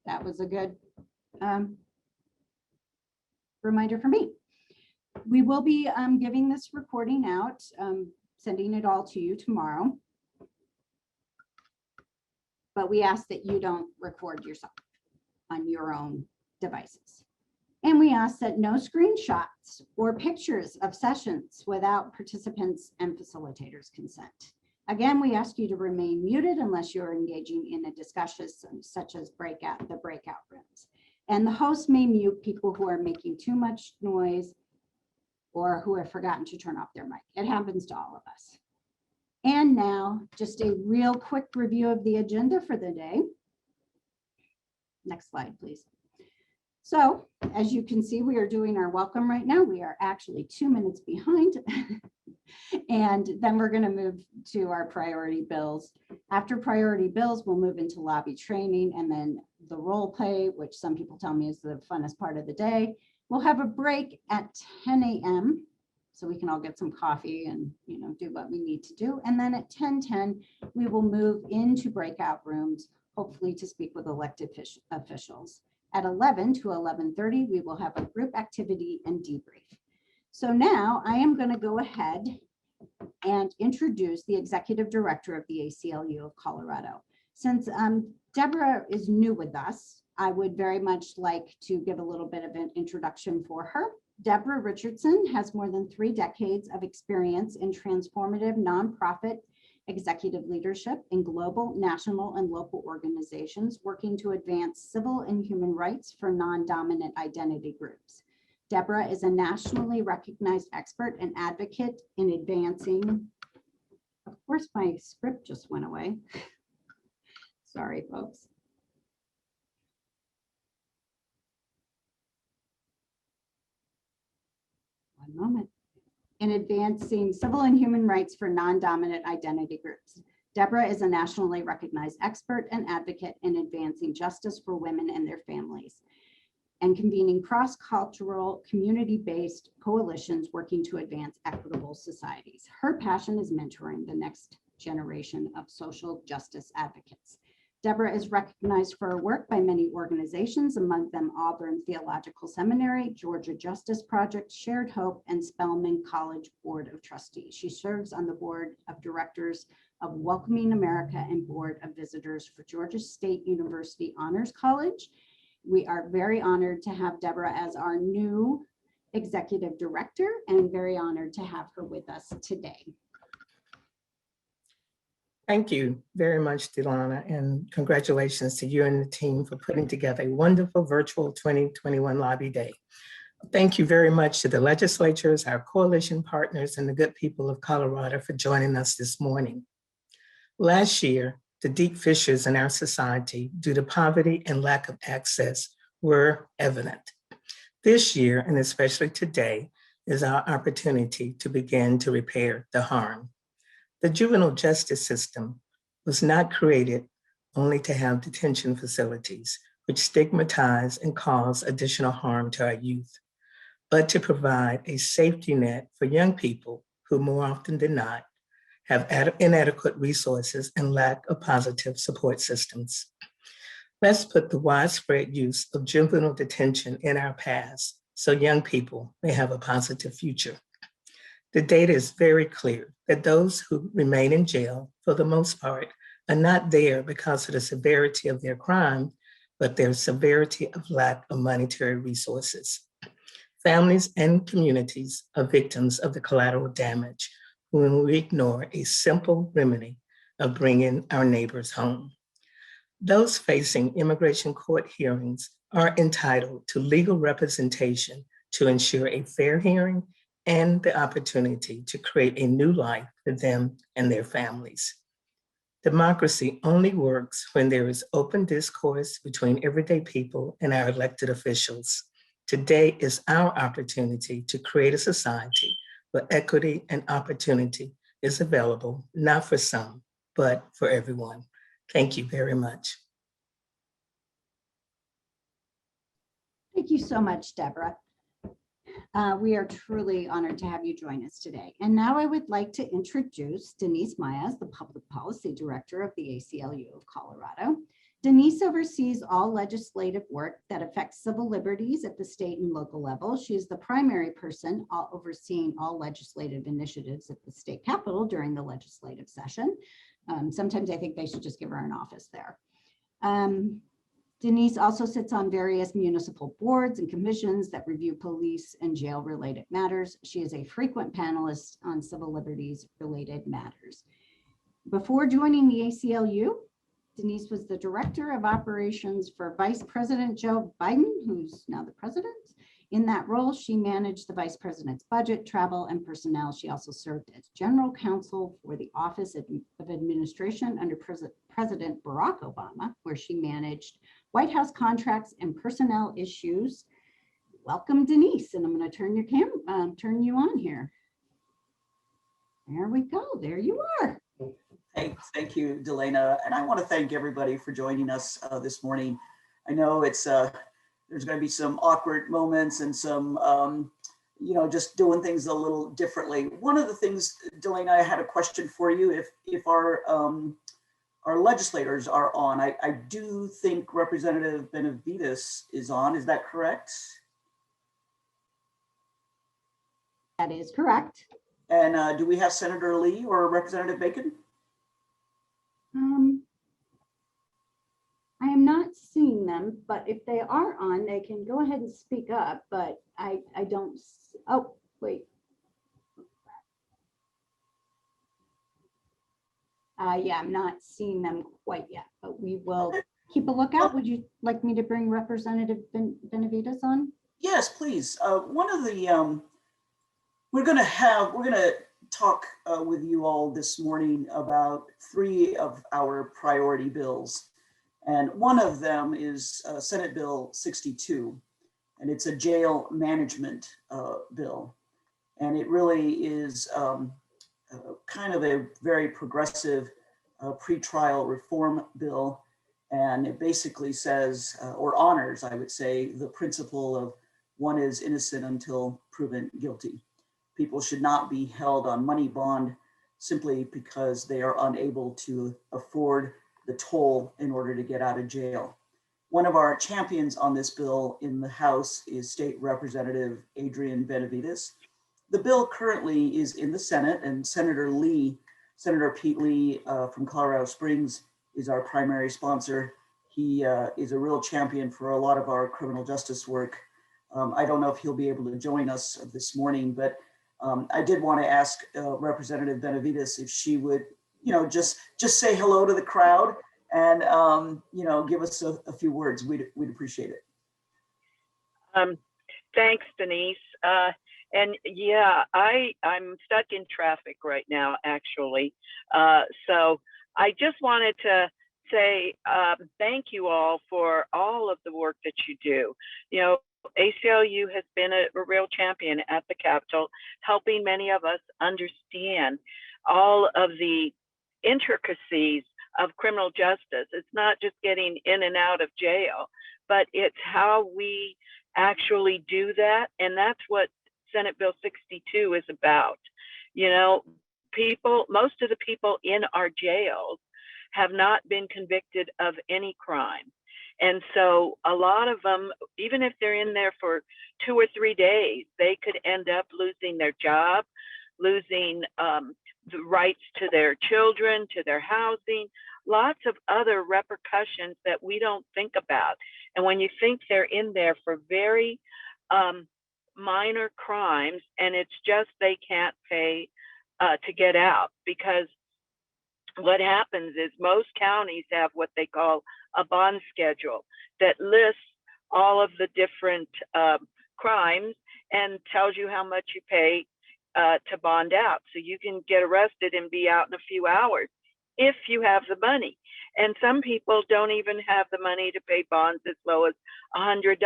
that was a good reminder for me. We will be giving this recording out, sending it all to you tomorrow. But we ask that you don't record yourself on your own devices. And we ask that no screenshots or pictures of sessions without participants and facilitators' consent. Again, we ask you to remain muted unless you're engaging in a discussion such as the breakout rooms. And the host may mute people who are making too much noise or who have forgotten to turn off their mic. It happens to all of us. And now, just a real quick review of the agenda for the day. Next slide, please. So, as you can see, we are doing our welcome right now. We are actually 2 minutes behind. And then we're going to move to our priority bills. After priority bills, we'll move into lobby training and then the role play, which some people tell me is the funnest part of the day. We'll have a break at 10 a.m. so we can all get some coffee and do what we need to do. And then at 10:10, we will move into breakout rooms, hopefully to speak with elected officials. At 11 to 11:30, we will have a group activity and debrief. So now I am going to go ahead and introduce the executive director of the ACLU of Colorado. Since Deborah is new with us, I would very much like to give a little bit of an introduction for her. Deborah Richardson has more than 3 decades of experience in transformative nonprofit executive leadership in global, national, and local organizations working to advance civil and human rights for non-dominant identity groups. Deborah is a nationally recognized expert and advocate in advancing, of course, my script just went away. Sorry, folks. One moment. In advancing civil and human rights for non-dominant identity groups. Deborah is a nationally recognized expert and advocate in advancing justice for women and their families and convening cross-cultural, community-based coalitions working to advance equitable societies. Her passion is mentoring the next generation of social justice advocates. Deborah is recognized for her work by many organizations, among them Auburn Theological Seminary, Georgia Justice Project, Shared Hope, and Spelman College Board of Trustees. She serves on the board of directors of Welcoming America and board of visitors for Georgia State University Honors College. We are very honored to have Deborah as our new executive director and very honored to have her with us today. Thank you very much, Delana, and congratulations to you and the team for putting together a wonderful virtual 2021 Lobby Day. Thank you very much to the legislatures, our coalition partners, and the good people of Colorado for joining us this morning. Last year, the deep fissures in our society due to poverty and lack of access were evident. This year, and especially today, is our opportunity to begin to repair the harm. The juvenile justice system was not created only to have detention facilities, which stigmatize and cause additional harm to our youth, but to provide a safety net for young people who more often than not have inadequate resources and lack of positive support systems. Let's put the widespread use of juvenile detention in our past so young people may have a positive future. The data is very clear that those who remain in jail, for the most part, are not there because of the severity of their crime, but their severity of lack of monetary resources. Families and communities are victims of the collateral damage when we ignore a simple remedy of bringing our neighbors home. Those facing immigration court hearings are entitled to legal representation to ensure a fair hearing and the opportunity to create a new life for them and their families. Democracy only works when there is open discourse between everyday people and our elected officials. Today is our opportunity to create a society where equity and opportunity is available, not for some, but for everyone. Thank you very much. Thank you so much, Deborah. We are truly honored to have you join us today. And now I would like to introduce Denise Myers, the Public Policy Director of the ACLU of Colorado. Denise oversees all legislative work that affects civil liberties at the state and local level. She is the primary person overseeing all legislative initiatives at the state capitol during the legislative session. Sometimes I think they should just give her an office there. Denise also sits on various municipal boards and commissions that review police and jail related matters. She is a frequent panelist on civil liberties related matters. Before joining the ACLU, Denise was the director of operations for Vice President Joe Biden, who's now the president. In that role, she managed the vice president's budget, travel, and personnel. She also served as general counsel for the Office of Administration under President Barack Obama, where she managed White House contracts and personnel issues. Welcome, Denise, and I'm going to turn turn you on here. There we go. There you are. Thank you, Delana. And I want to thank everybody for joining us this morning. I know it's there's going to be some awkward moments and some, just doing things a little differently. One of the things, Delana, I had a question for you. If our legislators are on, I do think Representative Benavides is on. Is that correct? That is correct. And do we have Senator Lee or Representative Bacon? I am not seeing them, but if they are on, they can go ahead and speak up, but I don't, oh, wait. Yeah, I'm not seeing them quite yet, but we will keep a lookout. Would you like me to bring Representative Benavides on? Yes, please. One of the, we're gonna talk with you all this morning about 3 of our priority bills. And one of them is Senate Bill 62, and it's a jail management bill. And it really is kind of a very progressive pretrial reform bill. And it basically says, or honors, I would say, the principle of one is innocent until proven guilty. People should not be held on money bond simply because they are unable to afford the toll in order to get out of jail. One of our champions on this bill in the House is State Representative Adrian Benavides. The bill currently is in the Senate, and Senator Pete Lee from Colorado Springs is our primary sponsor. He is a real champion for a lot of our criminal justice work. I don't know if he'll be able to join us this morning, but I did want to ask Representative Benavides if she would, just say hello to the crowd and, give us a few words. We'd appreciate it. Thanks, Denise. And yeah, I'm stuck in traffic right now, actually. So I just wanted to say thank you all for all of the work that you do. ACLU has been a real champion at the Capitol, helping many of us understand all of the intricacies of criminal justice. It's not just getting in and out of jail, but it's how we actually do that. And that's what Senate Bill 62 is about. Most of the people in our jails have not been convicted of any crime. And so a lot of them, even if they're in there for 2 or 3 days, they could end up losing their job, losing the rights to their children, to their housing, lots of other repercussions that we don't think about. And when you think they're in there for very minor crimes, and it's just they can't pay to get out, because what happens is most counties have what they call a bond schedule that lists all of the different crimes and tells you how much you pay to bond out. So you can get arrested and be out in a few hours if you have the money. And some people don't even have the money to pay bonds as low as $100,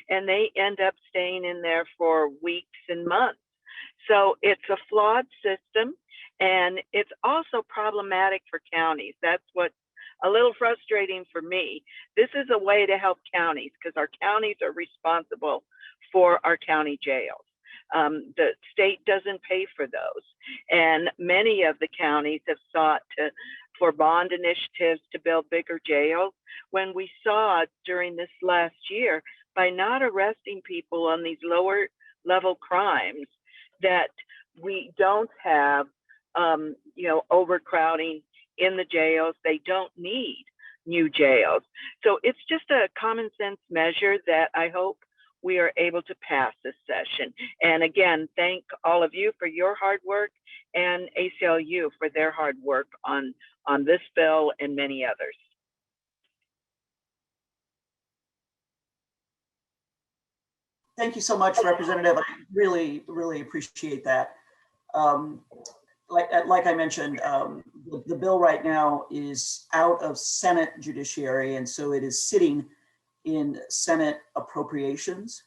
and they end up staying in there for weeks and months. So it's a flawed system, and it's also problematic for counties. That's what's a little frustrating for me. This is a way to help counties, because our counties are responsible for our county jails. The state doesn't pay for those. And many of the counties have sought to for bond initiatives to build bigger jails, when we saw during this last year, by not arresting people on these lower level crimes, that we don't have, overcrowding in the jails. They don't need new jails. So it's just a common sense measure that I hope we are able to pass this session. And again, thank all of you for your hard work, and ACLU for their hard work on this bill and many others. Thank you so much, Representative. I really, really appreciate that. Like I mentioned, the bill right now is out of Senate Judiciary, and so it is sitting in Senate Appropriations.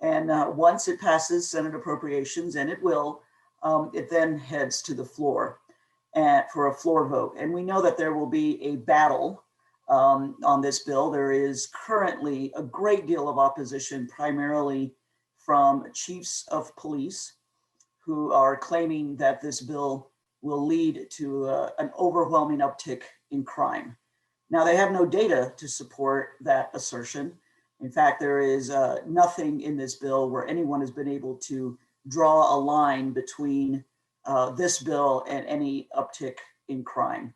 And once it passes Senate Appropriations, and it will, it then heads to the floor for a floor vote. And we know that there will be a battle on this bill. There is currently a great deal of opposition, primarily from chiefs of police, who are claiming that this bill will lead to an overwhelming uptick in crime. Now, they have no data to support that assertion. In fact, there is nothing in this bill where anyone has been able to draw a line between this bill and any uptick in crime.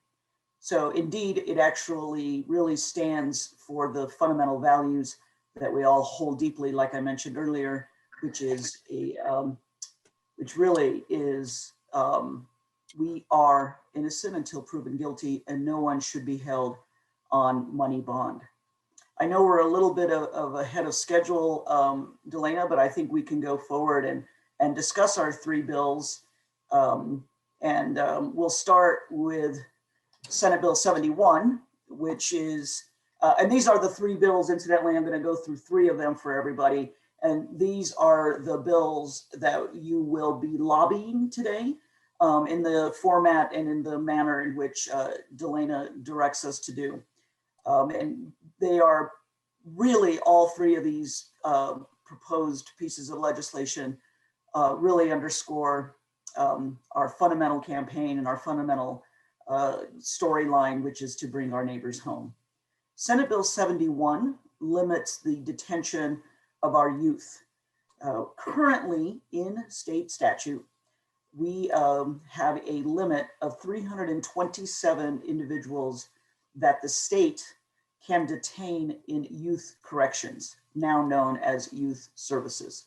So indeed, it actually really stands for the fundamental values that we all hold deeply, like I mentioned earlier, which is which really is, we are innocent until proven guilty, and no one should be held on money bond. I know we're a little bit of ahead of schedule, Delana, but I think we can go forward and discuss our three bills. We'll start with Senate Bill 71, which is, and these are the three bills. Incidentally, I'm going to go through three of them for everybody. And these are the bills that you will be lobbying today in the format and in the manner in which Delana directs us to do. And they are really, all three of these proposed pieces of legislation really underscore our fundamental campaign and our fundamental storyline, which is to bring our neighbors home. Senate Bill 71 limits the detention of our youth. Currently in state statute, we have a limit of 327 individuals that the state can detain in youth corrections, now known as youth services.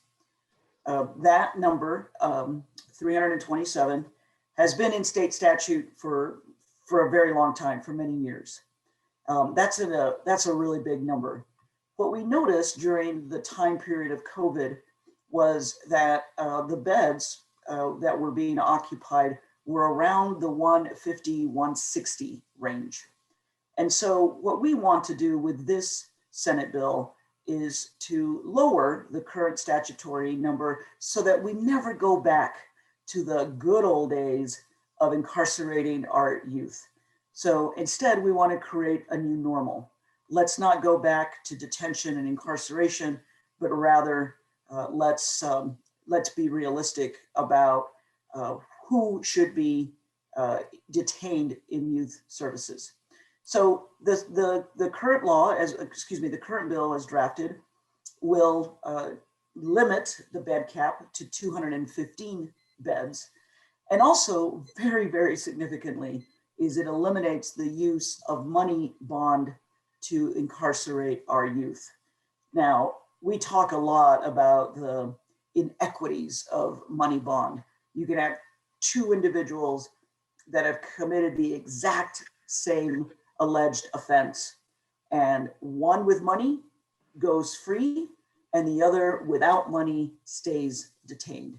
That number, 327, has been in state statute for a very long time, for many years. That's a really big number. What we noticed during the time period of COVID was that the beds that were being occupied were around the 150, 160 range. And so what we want to do with this Senate bill is to lower the current statutory number so that we never go back to the good old days of incarcerating our youth. So instead, we want to create a new normal. Let's not go back to detention and incarceration, but rather let's be realistic about who should be detained in youth services. So the current law, the current bill as drafted, will limit the bed cap to 215 beds, and also very, very significantly is it eliminates the use of money bond to incarcerate our youth. Now, we talk a lot about the inequities of money bond. You can have two individuals that have committed the exact same alleged offense, and one with money goes free and the other without money stays detained.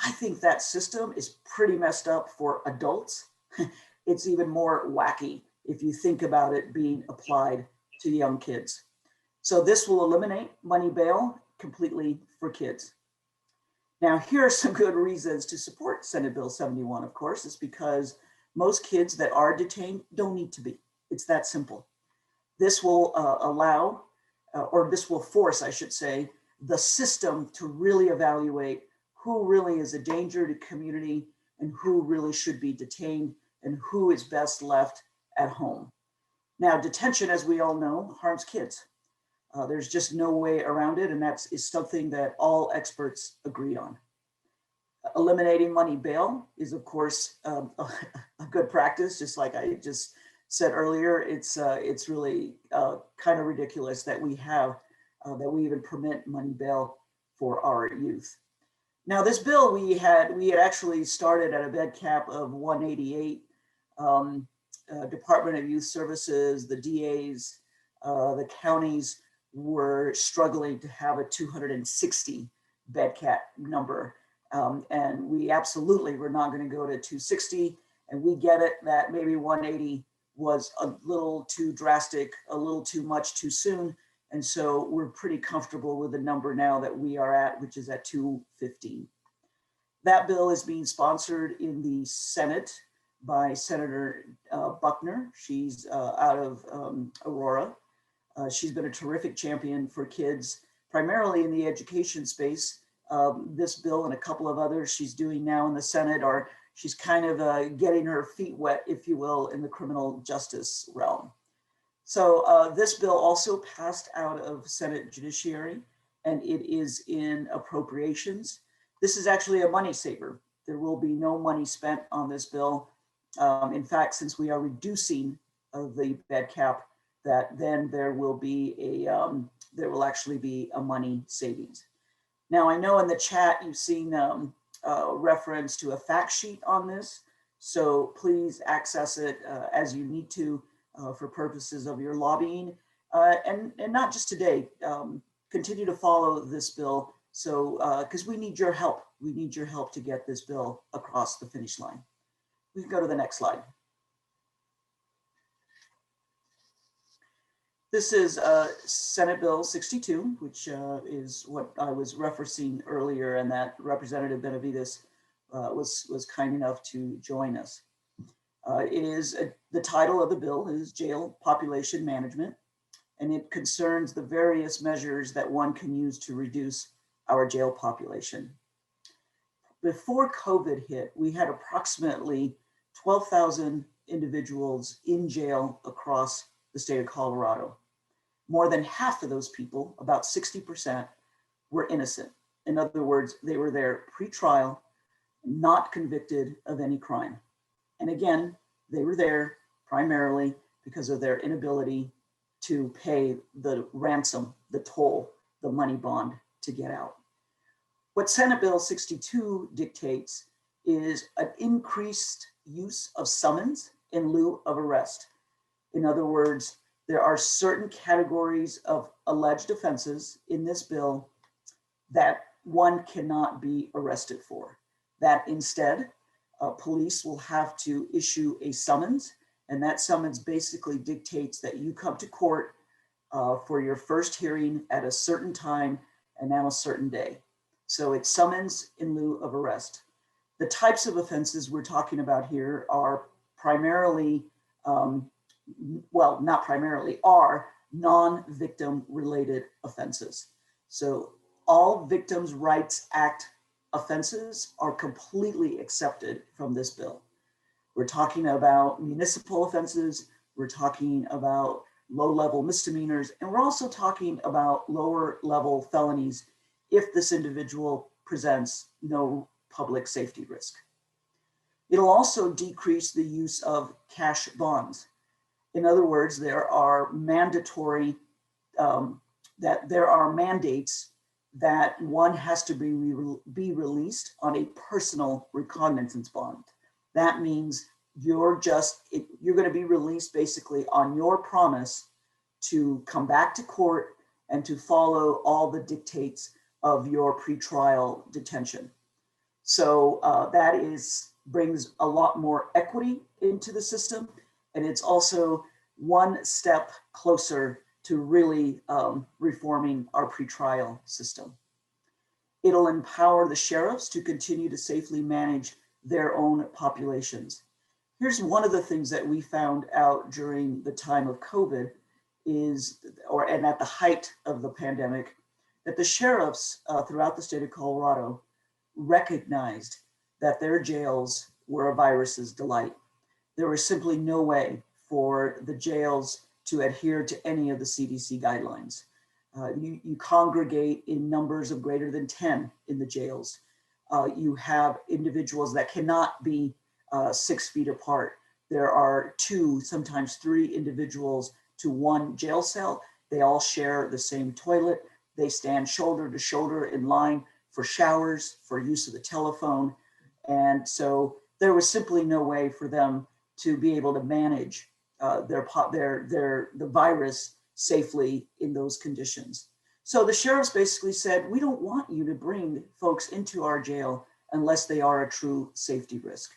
I think that system is pretty messed up for adults. It's even more wacky if you think about it being applied to young kids. So this will eliminate money bail completely for kids. Now, here are some good reasons to support Senate Bill 71, of course. It's because most kids that are detained don't need to be. It's that simple. This will this will force, I should say, the system to really evaluate who really is a danger to community and who really should be detained and who is best left at home. Now, detention, as we all know, harms kids. There's just no way around it, and that is something that all experts agree on. Eliminating money bail is, of course, a good practice. Just like I just said earlier, it's really kind of ridiculous that we even permit money bail for our youth. Now, this bill we had actually started at a bed cap of 188. Department of Youth Services, the DAs, the counties were struggling to have a 260 bed cap number. And we absolutely were not going to go to 260. And we get it that maybe 180 was a little too drastic, a little too much too soon. And so we're pretty comfortable with the number now that we are at, which is at 215. That bill is being sponsored in the Senate by Senator Buckner. She's out of Aurora. She's been a terrific champion for kids, primarily in the education space. This bill and a couple of others she's doing now in the Senate, or she's kind of getting her feet wet, if you will, in the criminal justice realm. So this bill also passed out of Senate Judiciary, and it is in appropriations. This is actually a money saver. There will be no money spent on this bill. In fact, since we are reducing the bed cap, that then there will actually be a money savings. Now, I know in the chat you've seen reference to a fact sheet on this, so please access it as you need to for purposes of your lobbying, and not just today. Continue to follow this bill, so because we need your help. We need your help to get this bill across the finish line. We can go to the next slide. This is Senate Bill 62, which is what I was referencing earlier, and that Representative Benavides was kind enough to join us. The title of the bill is Jail Population Management, and it concerns the various measures that one can use to reduce our jail population. Before COVID hit, we had approximately 12,000 individuals in jail across the state of Colorado. More than half of those people, about 60%, were innocent. In other words, they were there pre-trial, not convicted of any crime. And again, they were there primarily because of their inability to pay the ransom, the toll, the money bond to get out. What Senate Bill 62 dictates is an increased use of summons in lieu of arrest. In other words, there are certain categories of alleged offenses in this bill that one cannot be arrested for. That instead, police will have to issue a summons, and that summons basically dictates that you come to court for your first hearing at a certain time and on a certain day. So it's summons in lieu of arrest. The types of offenses we're talking about here are primarily, well, not primarily, are non-victim related offenses. So all Victims' Rights Act offenses are completely accepted from this bill. We're talking about municipal offenses, we're talking about low-level misdemeanors, and we're also talking about lower-level felonies if this individual presents no public safety risk. It'll also decrease the use of cash bonds. In other words, there are mandatory, there are mandates that one has to be released on a personal recognizance bond. That means you're going to be released basically on your promise to come back to court and to follow all the dictates of your pretrial detention. So that brings a lot more equity into the system, and it's also one step closer to really reforming our pretrial system. It'll empower the sheriffs to continue to safely manage their own populations. Here's one of the things that we found out during the time of COVID and at the height of the pandemic, that the sheriffs throughout the state of Colorado recognized that their jails were a virus's delight. There was simply no way for the jails to adhere to any of the CDC guidelines. You congregate in numbers of greater than 10 in the jails. You have individuals that cannot be 6 feet apart. There are 2, sometimes 3 individuals to one jail cell. They all share the same toilet. They stand shoulder to shoulder in line for showers, for use of the telephone. And so there was simply no way for them to be able to manage the virus safely in those conditions. So the sheriffs basically said, we don't want you to bring folks into our jail unless they are a true safety risk.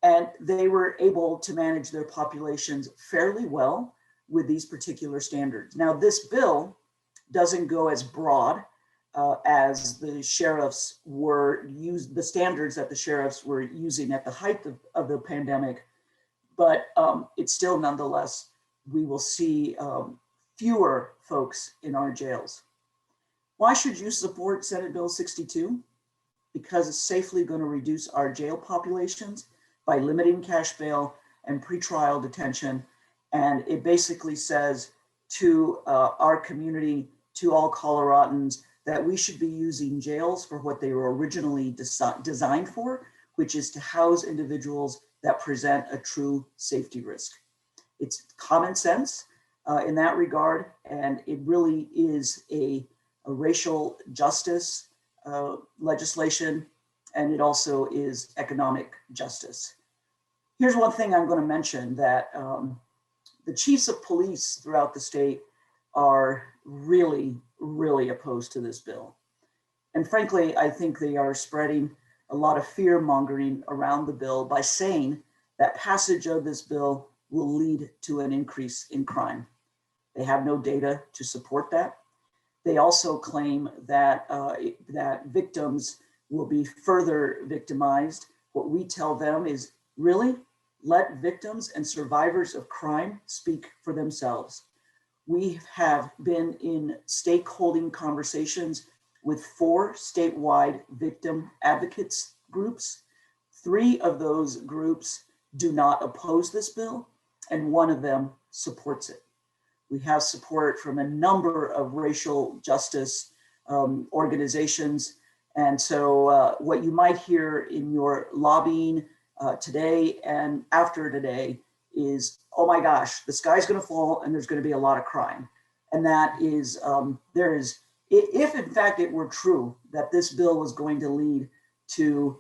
And they were able to manage their populations fairly well with these particular standards. Now, this bill doesn't go as broad as the sheriffs the standards that the sheriffs were using at the height of the pandemic, but it's still nonetheless, we will see fewer folks in our jails. Why should you support Senate Bill 62? Because it's safely going to reduce our jail populations by limiting cash bail and pretrial detention. And it basically says to our community, to all Coloradans, that we should be using jails for what they were originally designed for, which is to house individuals that present a true safety risk. It's common sense in that regard, and it really is a racial justice legislation, and it also is economic justice. Here's one thing I'm going to mention, that the chiefs of police throughout the state are really, really opposed to this bill. And frankly, I think they are spreading a lot of fear mongering around the bill by saying that passage of this bill will lead to an increase in crime. They have no data to support that. They also claim that, that victims will be further victimized. What we tell them is, really, let victims and survivors of crime speak for themselves. We have been in stakeholding conversations with 4 statewide victim advocates groups. 3 of those groups do not oppose this bill, and 1 of them supports it. We have support from a number of racial justice organizations. And so what you might hear in your lobbying today and after today is, oh my gosh, the sky's going to fall and there's going to be a lot of crime. And that is, if in fact it were true that this bill was going to lead to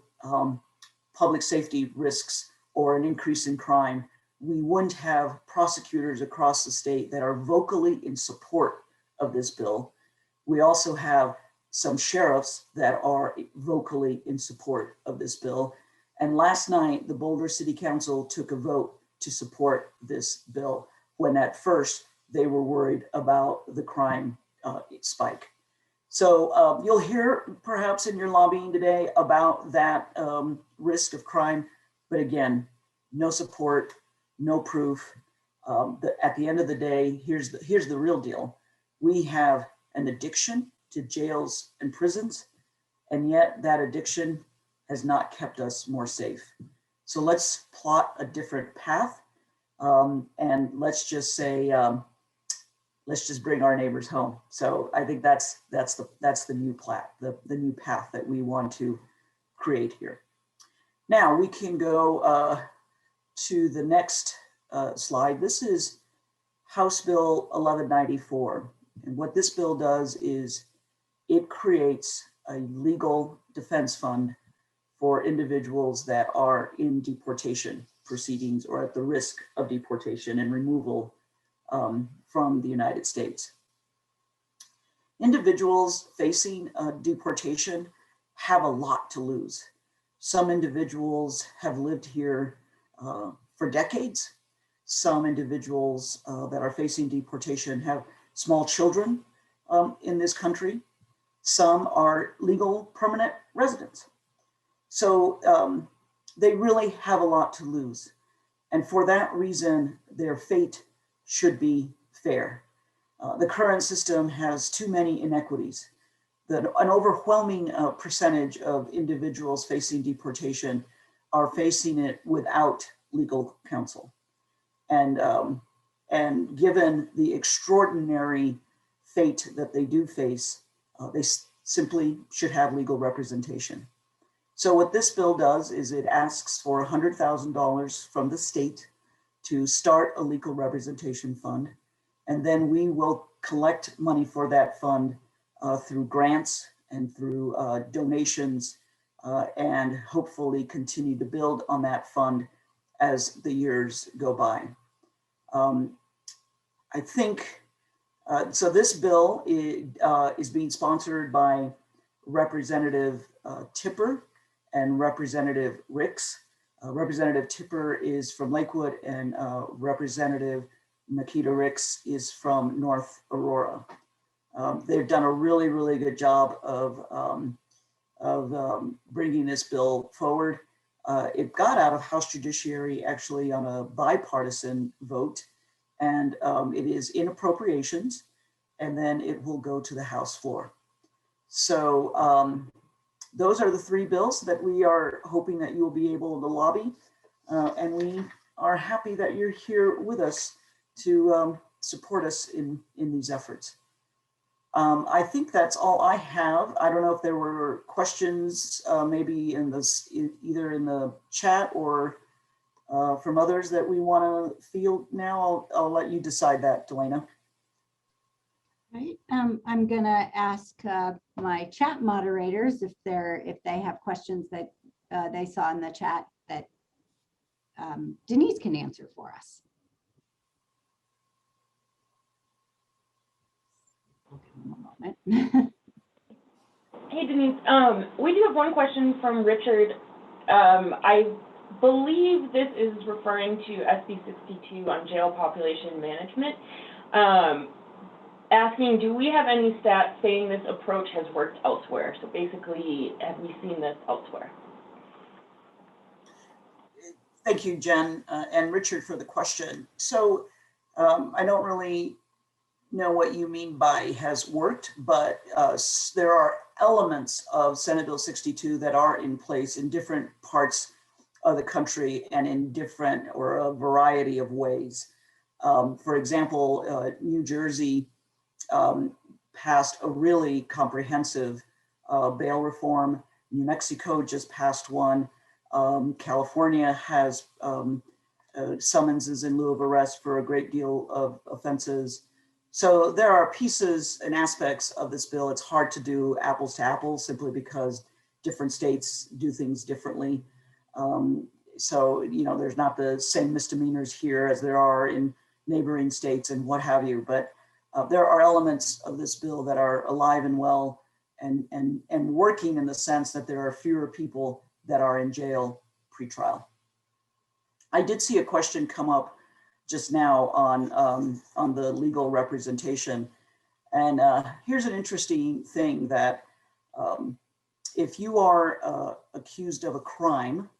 public safety risks or an increase in crime, we wouldn't have prosecutors across the state that are vocally in support of this bill. We also have some sheriffs that are vocally in support of this bill. And last night, the Boulder City Council took a vote to support this bill, when at first they were worried about the crime spike. So you'll hear perhaps in your lobbying today about that risk of crime, but again, no support, no proof. At the end of the day, here's the real deal. We have an addiction to jails and prisons, and yet that addiction has not kept us more safe. So let's plot a different path, and let's just say, let's just bring our neighbors home. So I think that's the new the new path that we want to create here. Now we can go to the next slide. This is House Bill 1194. And what this bill does is it creates a legal defense fund for individuals that are in deportation proceedings or at the risk of deportation and removal from the United States. Individuals facing deportation have a lot to lose. Some individuals have lived here for decades. Some individuals that are facing deportation have small children in this country. Some are legal permanent residents. So they really have a lot to lose. And for that reason, their fate should be fair. The current system has too many inequities. An overwhelming percentage of individuals facing deportation are facing it without legal counsel. And given the extraordinary fate that they do face, they simply should have legal representation. So what this bill does is it asks for $100,000 from the state to start a legal representation fund. And then we will collect money for that fund through grants and through donations, and hopefully continue to build on that fund as the years go by. I think, so this bill is being sponsored by Representative Tipper and Representative Ricks. Representative Tipper is from Lakewood, and Representative Nikita Ricks is from North Aurora. They've done a really, really good job of bringing this bill forward. It got out of House Judiciary actually on a bipartisan vote, and it is in appropriations, and then it will go to the House floor. So those are the three bills that we are hoping that you will be able to lobby, and we are happy that you're here with us to support us in these efforts. I think that's all I have. I don't know if there were questions, maybe in this, either in the chat or from others that we want to field now. I'll let you decide that, Delana. Right. I'm going to ask my chat moderators if they have questions that they saw in the chat that Denise can answer for us. One moment. Hey, Denise. We do have one question from Richard. I believe this is referring to SB 62 on jail population management. Asking, do we have any stats saying this approach has worked elsewhere? So basically, have we seen this elsewhere? Thank you, Jen, and Richard for the question. So I don't really know what you mean by has worked, but there are elements of Senate Bill 62 that are in place in different parts of the country and in different or a variety of ways. For example, New Jersey passed a really comprehensive bail reform. New Mexico just passed one. California has summonses in lieu of arrest for a great deal of offenses. So there are pieces and aspects of this bill. It's hard to do apples to apples simply because different states do things differently. So, you know, there's not the same misdemeanors here as there are in neighboring states and what have you, but there are elements of this bill that are alive and well and working in the sense that there are fewer people that are in jail pre-trial. I did see a question come up just now on the legal representation. And here's an interesting thing that if you are accused of a crime,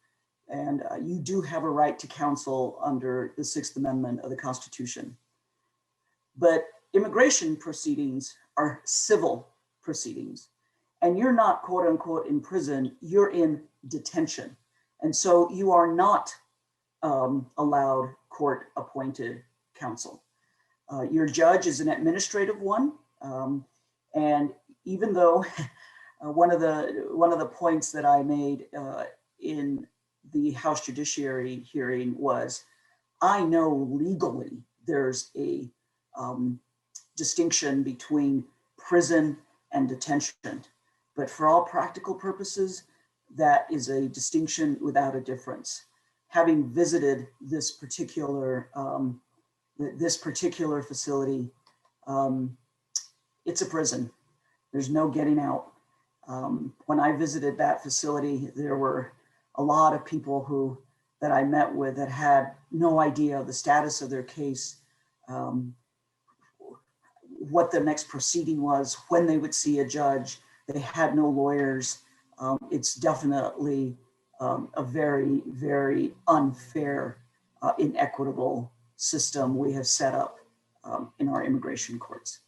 and you do have a right to counsel under the 6th Amendment of the Constitution, but immigration proceedings are civil proceedings, and you're not quote unquote in prison, you're in detention. And so you are not allowed court appointed counsel. Your judge is an administrative one. And even though one of the points that I made in the House Judiciary hearing was, I know legally there's a distinction between prison and detention, but for all practical purposes, that is a distinction without a difference. Having visited this particular facility, it's a prison. There's no getting out. When I visited that facility, there were a lot of people that I met with that had no idea of the status of their case, what the next proceeding was, when they would see a judge. They had no lawyers. It's definitely a very, very unfair, inequitable system we have set up in our immigration courts.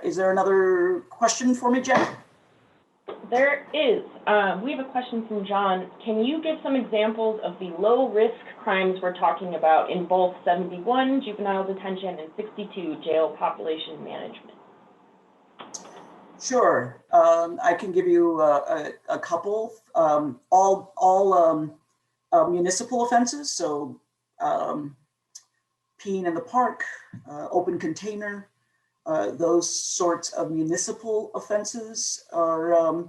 Is there another question for me, Jen? There is. We have a question from John. Can you give some examples of the low-risk crimes we're talking about in both 71, juvenile detention, and 62, jail population management? Sure. I can give you a couple. All municipal offenses, so peeing in the park, open container, those sorts of municipal offenses are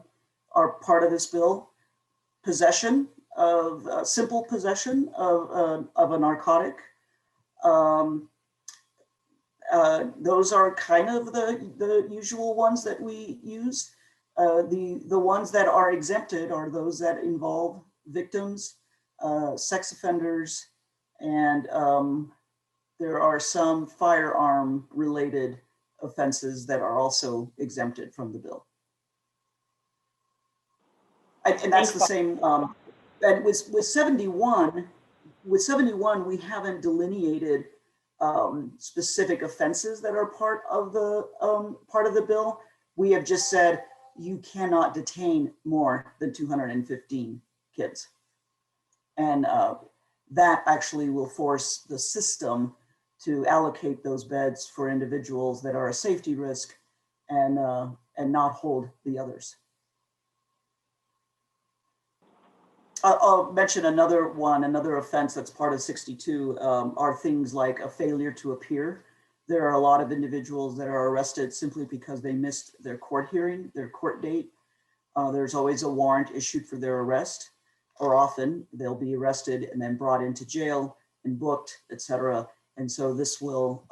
part of this bill. Possession of simple possession of a narcotic. Those are kind of the usual ones that we use. The ones that are exempted are those that involve victims, sex offenders, and there are some firearm related offenses that are also exempted from the bill. And that's the same, and with 71, we haven't delineated specific offenses that are part of the bill. We have just said you cannot detain more than 215 kids. And that actually will force the system to allocate those beds for individuals that are a safety risk and not hold the others. I'll mention another offense that's part of 62 are things like a failure to appear. There are a lot of individuals that are arrested simply because they missed their court hearing, their court date. There's always a warrant issued for their arrest, or often they'll be arrested and then brought into jail and booked, etc. And so this will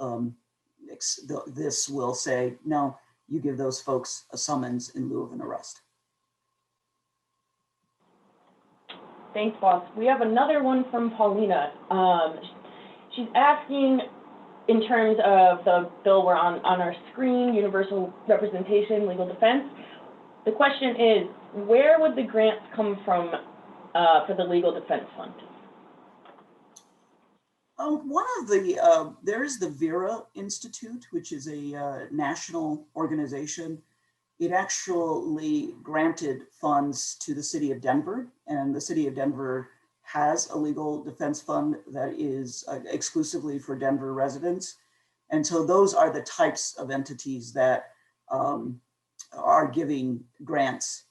say, no, you give those folks a summons in lieu of an arrest. Thanks, boss. We have another one from Paulina. She's asking, in terms of the bill we're on our screen, universal representation, legal defense. The question is, where would the grants come from for the legal defense fund? One of there is the Vera Institute, which is a national organization. It actually granted funds to the city of Denver, and the city of Denver has a legal defense fund that is exclusively for Denver residents. And so those are the types of entities that are giving grants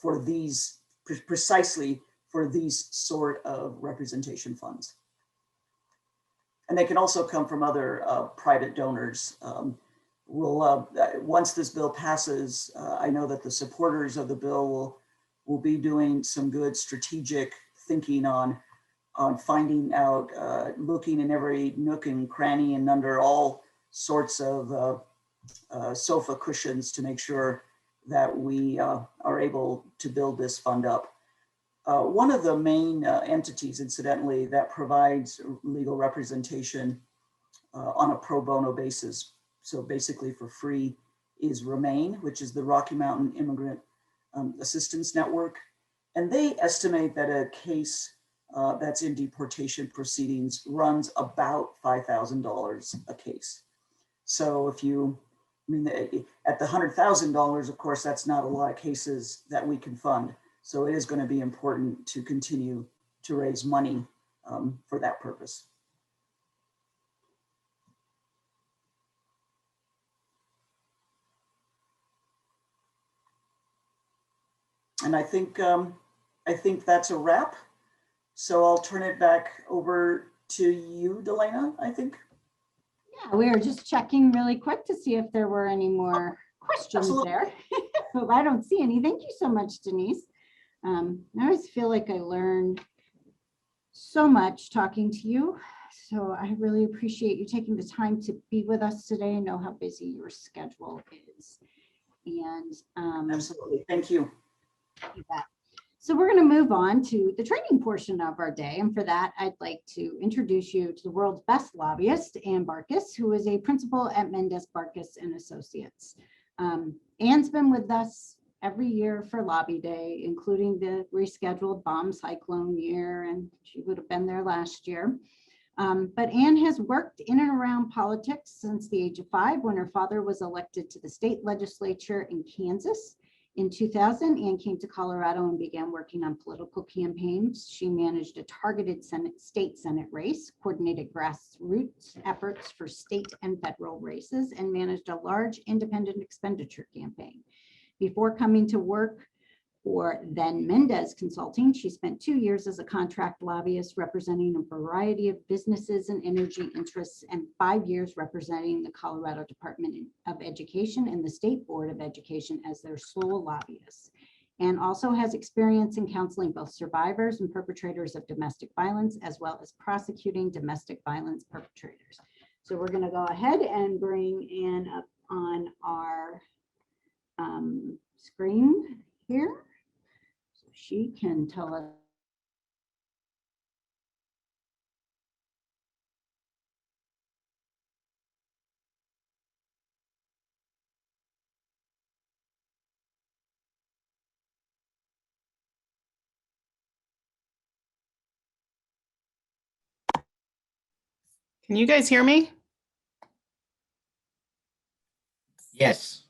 for these, precisely for these sort of representation funds. And they can also come from other private donors. Once this bill passes, I know that the supporters of the bill will be doing some good strategic thinking on finding out, looking in every nook and cranny and under all sorts of sofa cushions to make sure that we are able to build this fund up. One of the main entities, incidentally, that provides legal representation on a pro bono basis, so basically for free, is Remain, which is the Rocky Mountain Immigrant Assistance Network. And they estimate that a case that's in deportation proceedings runs about $5,000 a case. So if you, at the $100,000, of course, that's not a lot of cases that we can fund. So it is going to be important to continue to raise money for that purpose. And I think that's a wrap. So I'll turn it back over to you, Delana, I think. Yeah, we were just checking really quick to see if there were any more questions there. But I don't see any. Thank you so much, Denise. I always feel like I learned so much talking to you. So I really appreciate you taking the time to be with us today. I know how busy your schedule is. And absolutely, thank you. You bet. So we're going to move on to the training portion of our day. And for that, I'd like to introduce you to the world's best lobbyist, Ann Barkis, who is a principal at Mendes Barkis and Associates. Ann's been with us every year for Lobby Day, including the rescheduled bomb cyclone year, and she would have been there last year. But Ann has worked in and around politics since the age of 5, when her father was elected to the state legislature in Kansas. In 2000, Ann came to Colorado and began working on political campaigns. She managed a targeted state Senate race, coordinated grassroots efforts for state and federal races, and managed a large independent expenditure campaign. Before coming to work for then Mendez Consulting, she spent 2 years as a contract lobbyist representing a variety of businesses and energy interests, and 5 years representing the Colorado Department of Education and the State Board of Education as their sole lobbyists. And also has experience in counseling both survivors and perpetrators of domestic violence, as well as prosecuting domestic violence perpetrators. So we're going to go ahead and bring Ann up on our screen here. She can tell us. Can you guys hear me? Yes.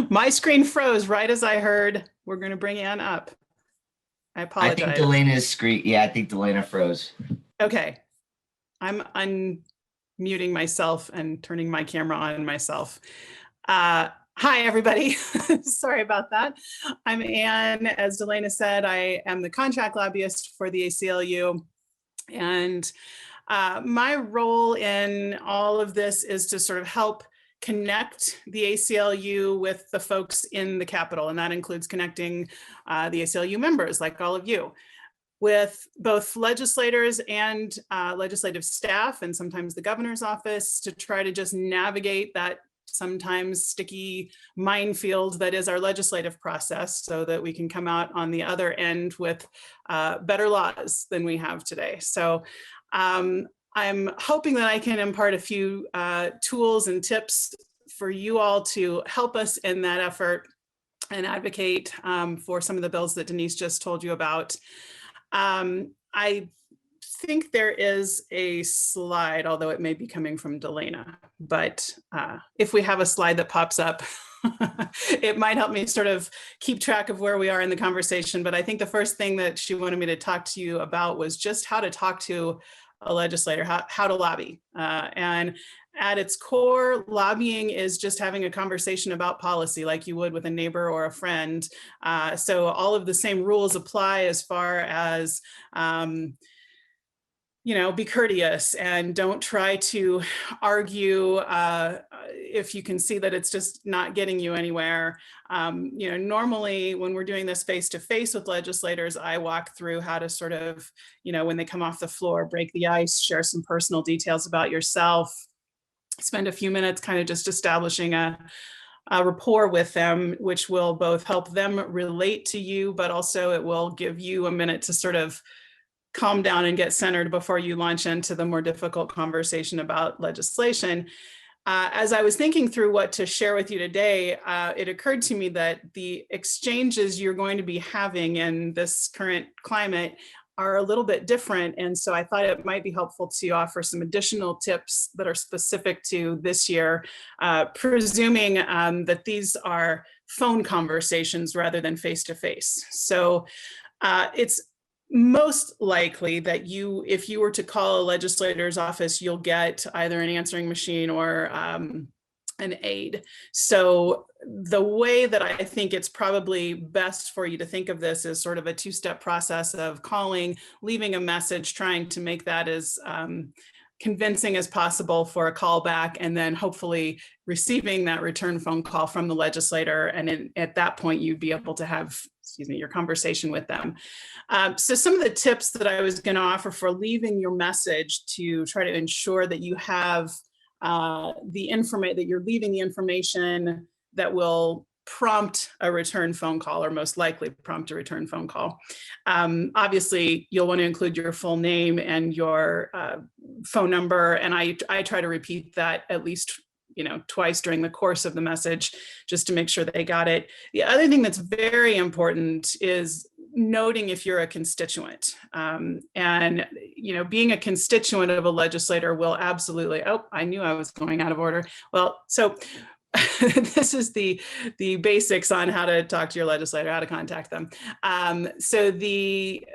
My screen froze right as I heard we're going to bring Ann up. I apologize. I think Delena's screen. Yeah, I think Delena froze. Okay. I'm unmuting myself and turning my camera on myself. Hi, everybody. Sorry about that. I'm Ann. As Delena said, I am the contract lobbyist for the ACLU. And my role in all of this is to sort of help connect the ACLU with the folks in the Capitol, and that includes connecting the ACLU members like all of you with both legislators and legislative staff, and sometimes the governor's office, to try to just navigate that sometimes sticky minefield that is our legislative process, so that we can come out on the other end with better laws than we have today. So I'm hoping that I can impart a few tools and tips for you all to help us in that effort and advocate for some of the bills that Denise just told you about. I think there is a slide, although it may be coming from Delena, but if we have a slide that pops up, it might help me sort of keep track of where we are in the conversation. But I think the first thing that she wanted me to talk to you about was just how to talk to a legislator, how to lobby. And at its core, lobbying is just having a conversation about policy like you would with a neighbor or a friend. So all of the same rules apply as far as, be courteous and don't try to argue if you can see that it's just not getting you anywhere. Normally when we're doing this face-to-face with legislators, I walk through how to sort of, when they come off the floor, break the ice, share some personal details about yourself, spend a few minutes kind of just establishing a rapport with them, which will both help them relate to you, but also it will give you a minute to sort of calm down and get centered before you launch into the more difficult conversation about legislation. As I was thinking through what to share with you today, it occurred to me that the exchanges you're going to be having in this current climate are a little bit different. And so I thought it might be helpful to offer some additional tips that are specific to this year, presuming that these are phone conversations rather than face-to-face. So it's most likely that if you were to call a legislator's office, you'll get either an answering machine or an aide. So the way that I think it's probably best for you to think of this is sort of a two-step process of calling, leaving a message, trying to make that as convincing as possible for a call back, and then hopefully receiving that return phone call from the legislator. And at that point, you'd be able to have, your conversation with them. So some of the tips that I was going to offer for leaving your message to try to ensure that you have that you're leaving the information that will prompt a return phone call, or most likely prompt a return phone call. Obviously, you'll want to include your full name and your phone number. And I try to repeat that at least twice during the course of the message, just to make sure that they got it. The other thing that's very important is noting if you're a constituent. And being a constituent of a legislator will absolutely, I knew I was going out of order. Well, so this is the basics on how to talk to your legislator, how to contact them. So the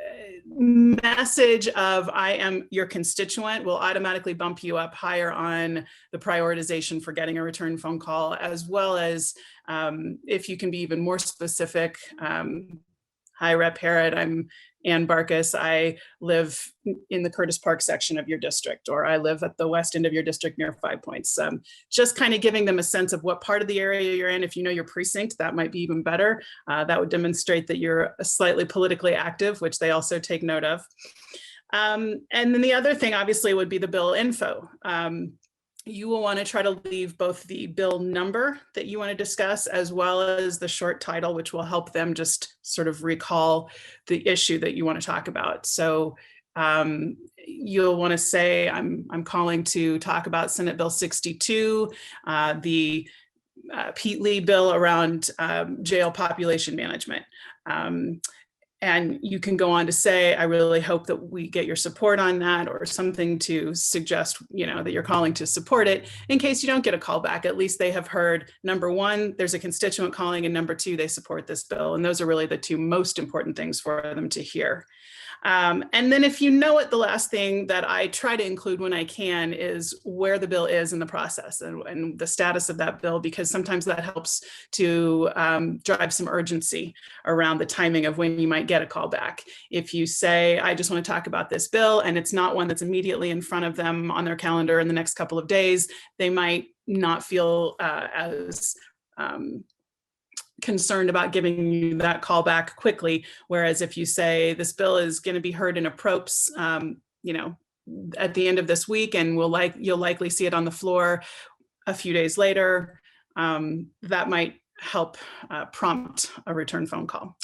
message of "I am your constituent" will automatically bump you up higher on the prioritization for getting a return phone call, as well as if you can be even more specific. Hi, Rep. Harrod. I'm Ann Barkus. I live in the Curtis Park section of your district, or I live at the west end of your district near 5 Points. Just kind of giving them a sense of what part of the area you're in. If you know your precinct, that might be even better. That would demonstrate that you're slightly politically active, which they also take note of. And then the other thing, obviously, would be the bill info. You will want to try to leave both the bill number that you want to discuss, as well as the short title, which will help them just sort of recall the issue that you want to talk about. So you'll want to say, I'm calling to talk about Senate Bill 62, the Pete Lee bill around jail population management. And you can go on to say, I really hope that we get your support on that, or something to suggest, that you're calling to support it. In case you don't get a call back, at least they have heard, number one, there's a constituent calling, and number two, they support this bill. And those are really the two most important things for them to hear. And then if you know it, the last thing that I try to include when I can is where the bill is in the process and the status of that bill, because sometimes that helps to drive some urgency around the timing of when you might get a call back. If you say, I just want to talk about this bill, and it's not one that's immediately in front of them on their calendar in the next couple of days, they might not feel as concerned about giving you that call back quickly. Whereas if you say this bill is going to be heard in a PROPS, at the end of this week, and you'll likely see it on the floor a few days later, that might help prompt a return phone call.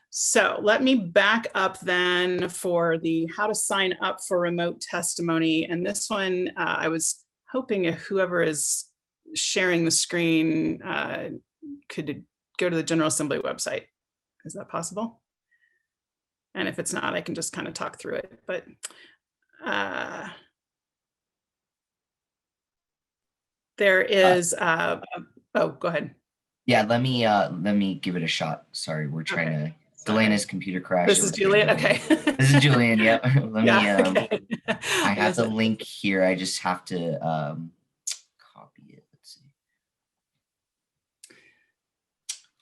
So let me back up then for the how to sign up for remote testimony. And this one, I was hoping if whoever is sharing the screen could go to the General Assembly website. Is that possible? And if it's not, I can just kind of talk through it. But there is, oh, go ahead. Yeah, let me give it a shot. Sorry, we're trying to, Delena's computer crashed. This is Julian, okay. This is Julian, yep. Let me, okay. I have the link here. I just have to copy it. Let's see.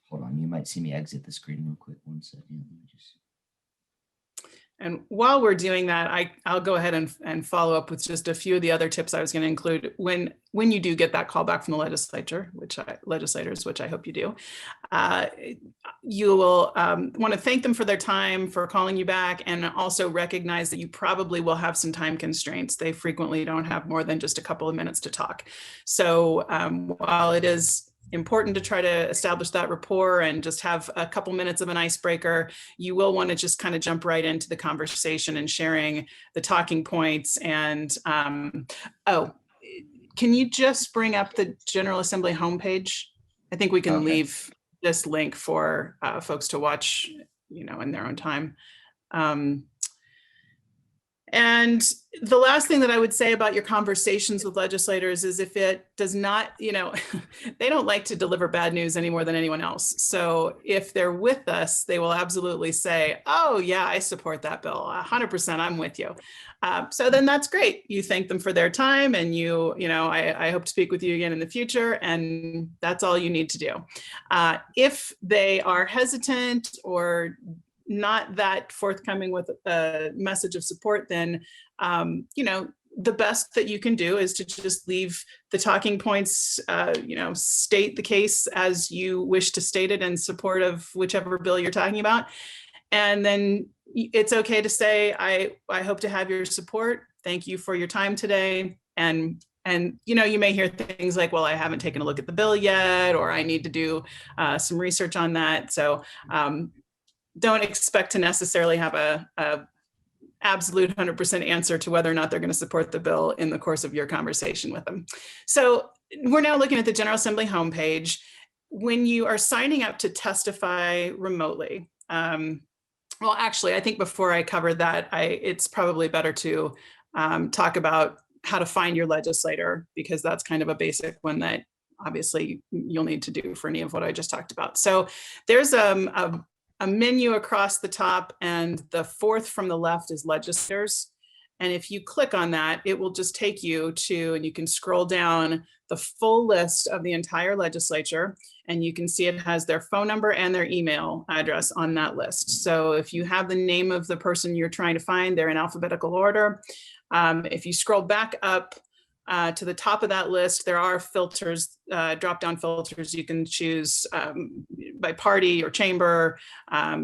Hold on, you might see me exit the screen real quick. 1 second. Let me just... And while we're doing that, I'll go ahead and follow up with just a few of the other tips I was going to include. When you do get that call back from the legislators, which I hope you do, you will want to thank them for their time, for calling you back, and also recognize that you probably will have some time constraints. They frequently don't have more than just a couple of minutes to talk. So while it is important to try to establish that rapport and just have a couple minutes of an icebreaker, you will want to just kind of jump right into the conversation and sharing the talking points. And oh, can you just bring up the General Assembly homepage? I think we can leave this link for folks to watch, in their own time. And the last thing that I would say about your conversations with legislators is if it does not, they don't like to deliver bad news any more than anyone else. So if they're with us, they will absolutely say, oh yeah, I support that bill. 100%, I'm with you. So then that's great. You thank them for their time, and I hope to speak with you again in the future, and that's all you need to do. If they are hesitant or not that forthcoming with a message of support, then, the best that you can do is to just leave the talking points, state the case as you wish to state it in support of whichever bill you're talking about. And then it's okay to say, I hope to have your support. Thank you for your time today. And you may hear things like, well, I haven't taken a look at the bill yet, or I need to do some research on that. So don't expect to necessarily have a absolute 100% answer to whether or not they're going to support the bill in the course of your conversation with them. So we're now looking at the General Assembly homepage. When you are signing up to testify remotely, well, actually, I think before I cover that, it's probably better to talk about how to find your legislator, because that's kind of a basic one that obviously you'll need to do for any of what I just talked about. So there's a menu across the top, and the fourth from the left is legislators. And if you click on that, it will just take you to, and you can scroll down the full list of the entire legislature, and you can see it has their phone number and their email address on that list. So if you have the name of the person you're trying to find, they're in alphabetical order. If you scroll back up to the top of that list, there are filters, drop-down filters. You can choose by party or chamber.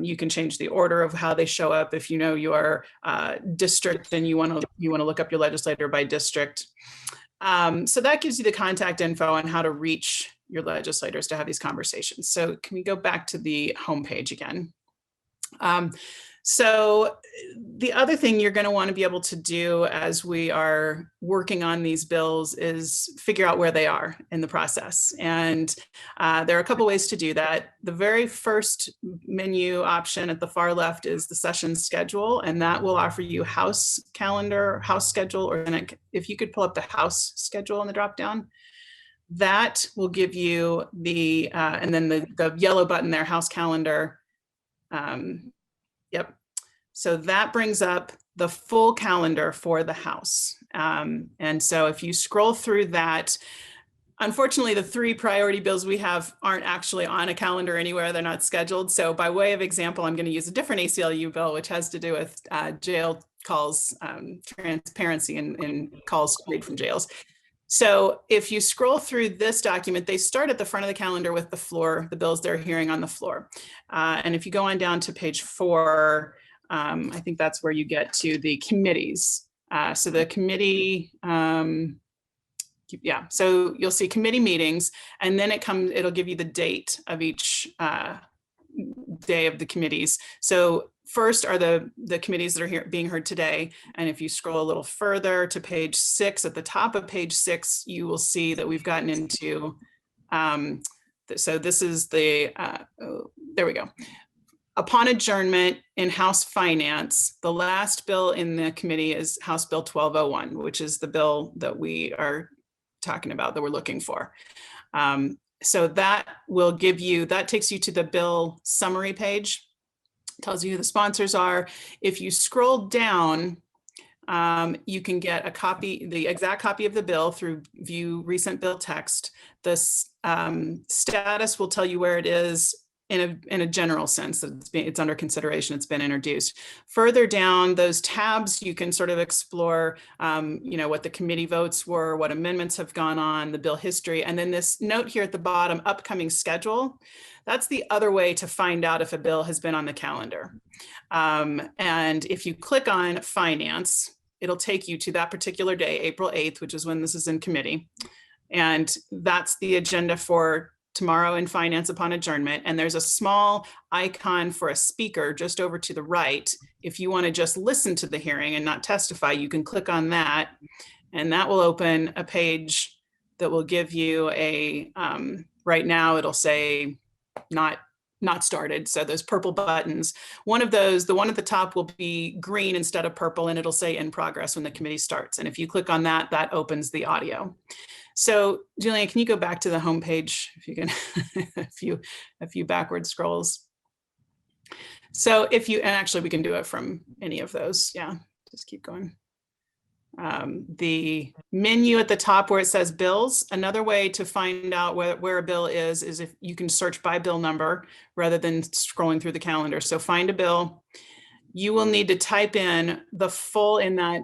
You can change the order of how they show up. If you know your district, then you want to look up your legislator by district. So that gives you the contact info on how to reach your legislators to have these conversations. So can we go back to the homepage again? So the other thing you're going to want to be able to do as we are working on these bills is figure out where they are in the process. And there are a couple ways to do that. The very first menu option at the far left is the session schedule, and that will offer you House calendar, House schedule, or if you could pull up the House schedule in the dropdown, that will give you the, and then the yellow button there, House calendar. Yep. So that brings up the full calendar for the House. And so if you scroll through that, unfortunately, the 3 priority bills we have aren't actually on a calendar anywhere. They're not scheduled. So by way of example, I'm going to use a different ACLU bill, which has to do with jail calls, transparency in calls straight from jails. So if you scroll through this document, they start at the front of the calendar with the floor, the bills they're hearing on the floor. And if you go on down to page 4, I think that's where you get to the committees. So the committee, yeah, so you'll see committee meetings, and then it'll give you the date of each day of the committees. So first are the committees that are being heard today. And if you scroll a little further to page 6, at the top of page 6, you will see that we've gotten into, so this is the, there we go. Upon adjournment in House Finance, the last bill in the committee is House Bill 1201, which is the bill that we are talking about, that we're looking for. So that will give you, that takes you to the bill summary page, tells you who the sponsors are. If you scroll down, you can get a copy, the exact copy of the bill through view recent bill text. This status will tell you where it is in a general sense, that it's under consideration, it's been introduced. Further down those tabs, you can sort of explore, what the committee votes were, what amendments have gone on, the bill history, and then this note here at the bottom, upcoming schedule. That's the other way to find out if a bill has been on the calendar. And if you click on finance, it'll take you to that particular day, April 8th, which is when this is in committee. And that's the agenda for tomorrow in finance upon adjournment. And there's a small icon for a speaker just over to the right. If you want to just listen to the hearing and not testify, you can click on that, and that will open a page that will give you a, right now it'll say not started. So those purple buttons, one of those, the one at the top will be green instead of purple, and it'll say in progress when the committee starts. And if you click on that, that opens the audio. So Julian, can you go back to the homepage if you can, a few backward scrolls. So if you, and actually we can do it from any of those. Yeah, just keep going. The menu at the top where it says bills, another way to find out where a bill is if you can search by bill number rather than scrolling through the calendar. So find a bill. You will need to type in the full, in that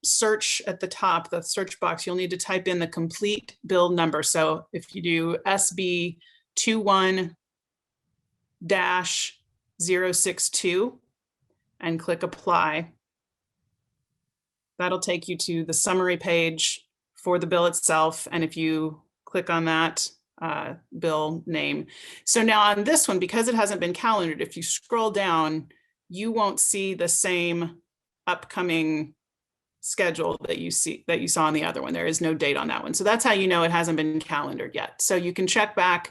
search at the top, the search box, you'll need to type in the complete bill number. So if you do SB 21-062 and click apply, that'll take you to the summary page for the bill itself. And if you click on that, bill name. So now on this one, because it hasn't been calendared, if you scroll down, you won't see the same upcoming schedule that you saw on the other one. There is no date on that one. So that's how you know it hasn't been calendared yet. So you can check back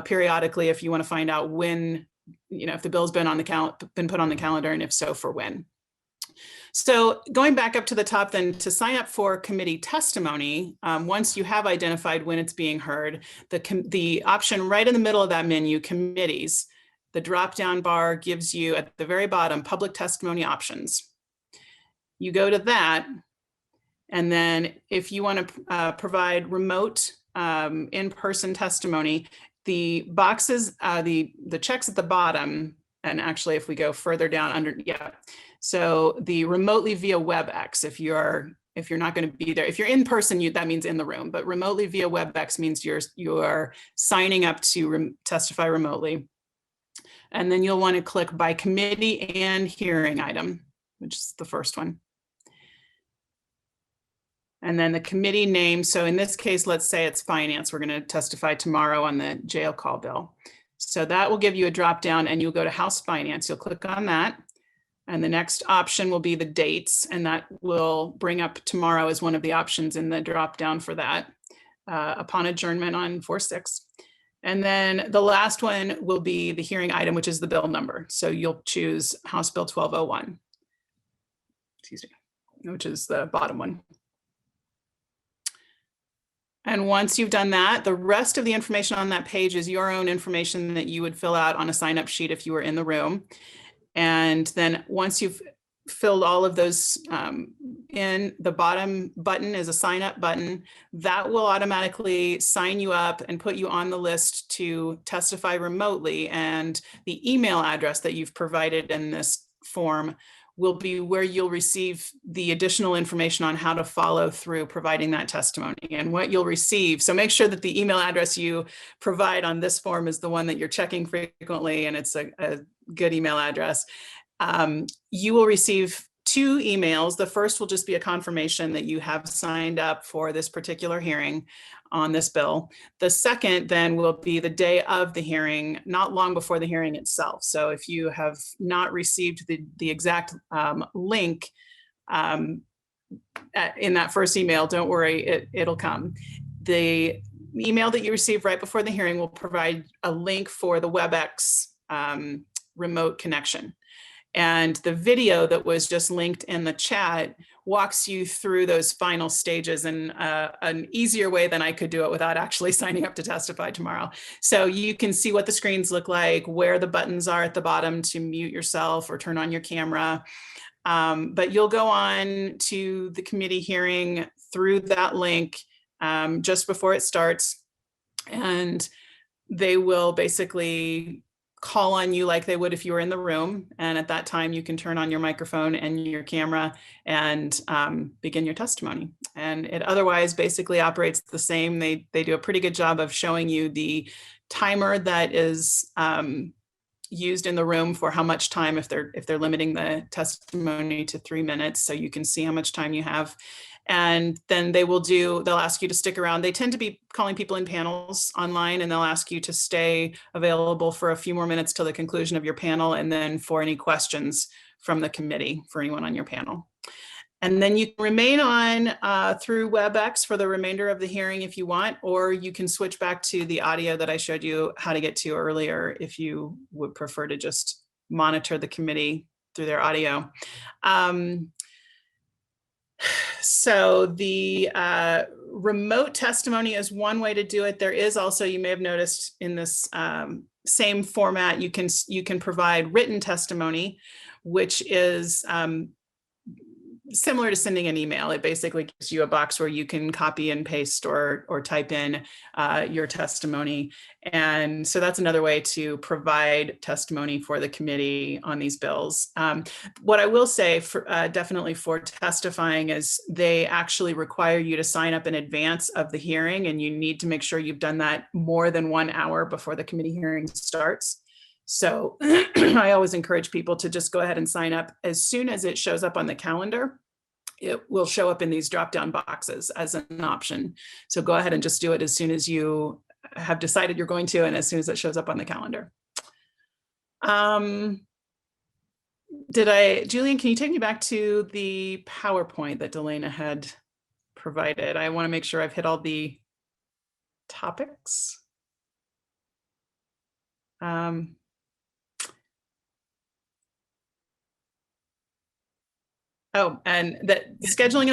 periodically if you want to find out when, if the bill's been on the been put on the calendar, and if so, for when. So going back up to the top then, to sign up for committee testimony, once you have identified when it's being heard, the option right in the middle of that menu, committees, the drop-down bar gives you at the very bottom, public testimony options. You go to that, and then if you want to provide remote in-person testimony, the boxes, the checks at the bottom, and actually if we go further down under, so the remotely via WebEx, if you're not going to be there, if you're in person, that means in the room, but remotely via WebEx means you're signing up to testify remotely. And then you'll want to click by committee and hearing item, which is the first one. And then the committee name. So in this case, let's say it's finance. We're going to testify tomorrow on the jail call bill. So that will give you a drop down, and you'll go to House Finance. You'll click on that. And the next option will be the dates, and that will bring up tomorrow as one of the options in the drop down for that upon adjournment on 4/6. And then the last one will be the hearing item, which is the bill number. So you'll choose House Bill 1201, excuse me, which is the bottom one. And once you've done that, the rest of the information on that page is your own information that you would fill out on a sign-up sheet if you were in the room. And then once you've filled all of those in, the bottom button is a sign up button that will automatically sign you up and put you on the list to testify remotely. And the email address that you've provided in this form will be where you'll receive the additional information on how to follow through providing that testimony and what you'll receive. So make sure that the email address you provide on this form is the one that you're checking frequently, and it's a good email address. You will receive 2 emails. The first will just be a confirmation that you have signed up for this particular hearing on this bill. The second then will be the day of the hearing, not long before the hearing itself. So if you have not received the exact link in that first email, don't worry, it'll come. The email that you receive right before the hearing will provide a link for the WebEx remote connection. And the video that was just linked in the chat walks you through those final stages in an easier way than I could do it without actually signing up to testify tomorrow. So you can see what the screens look like, where the buttons are at the bottom to mute yourself or turn on your camera. But you'll go on to the committee hearing through that link just before it starts. And they will basically call on you like they would if you were in the room. And at that time, you can turn on your microphone and your camera and begin your testimony. And it otherwise basically operates the same. They do a pretty good job of showing you the timer that is used in the room for how much time, if they're limiting the testimony to 3 minutes, so you can see how much time you have. And then they'll ask you to stick around. They tend to be calling people in panels online, and they'll ask you to stay available for a few more minutes till the conclusion of your panel, and then for any questions from the committee for anyone on your panel. And then you can remain on through WebEx for the remainder of the hearing if you want, or you can switch back to the audio that I showed you how to get to earlier if you would prefer to just monitor the committee through their audio. So the remote testimony is one way to do it. There is also, you may have noticed in this same format, you can provide written testimony, which is similar to sending an email. It basically gives you a box where you can copy and paste or type in your testimony. And so that's another way to provide testimony for the committee on these bills. What I will say for, definitely for testifying is they actually require you to sign up in advance of the hearing, and you need to make sure you've done that more than 1 hour before the committee hearing starts. So I always encourage people to just go ahead and sign up as soon as it shows up on the calendar. It will show up in these drop-down boxes as an option. So go ahead and just do it as soon as you have decided you're going to, and as soon as it shows up on the calendar. Julian, can you take me back to the PowerPoint that Delana had provided? I want to make sure I've hit all the topics. Oh, and that scheduling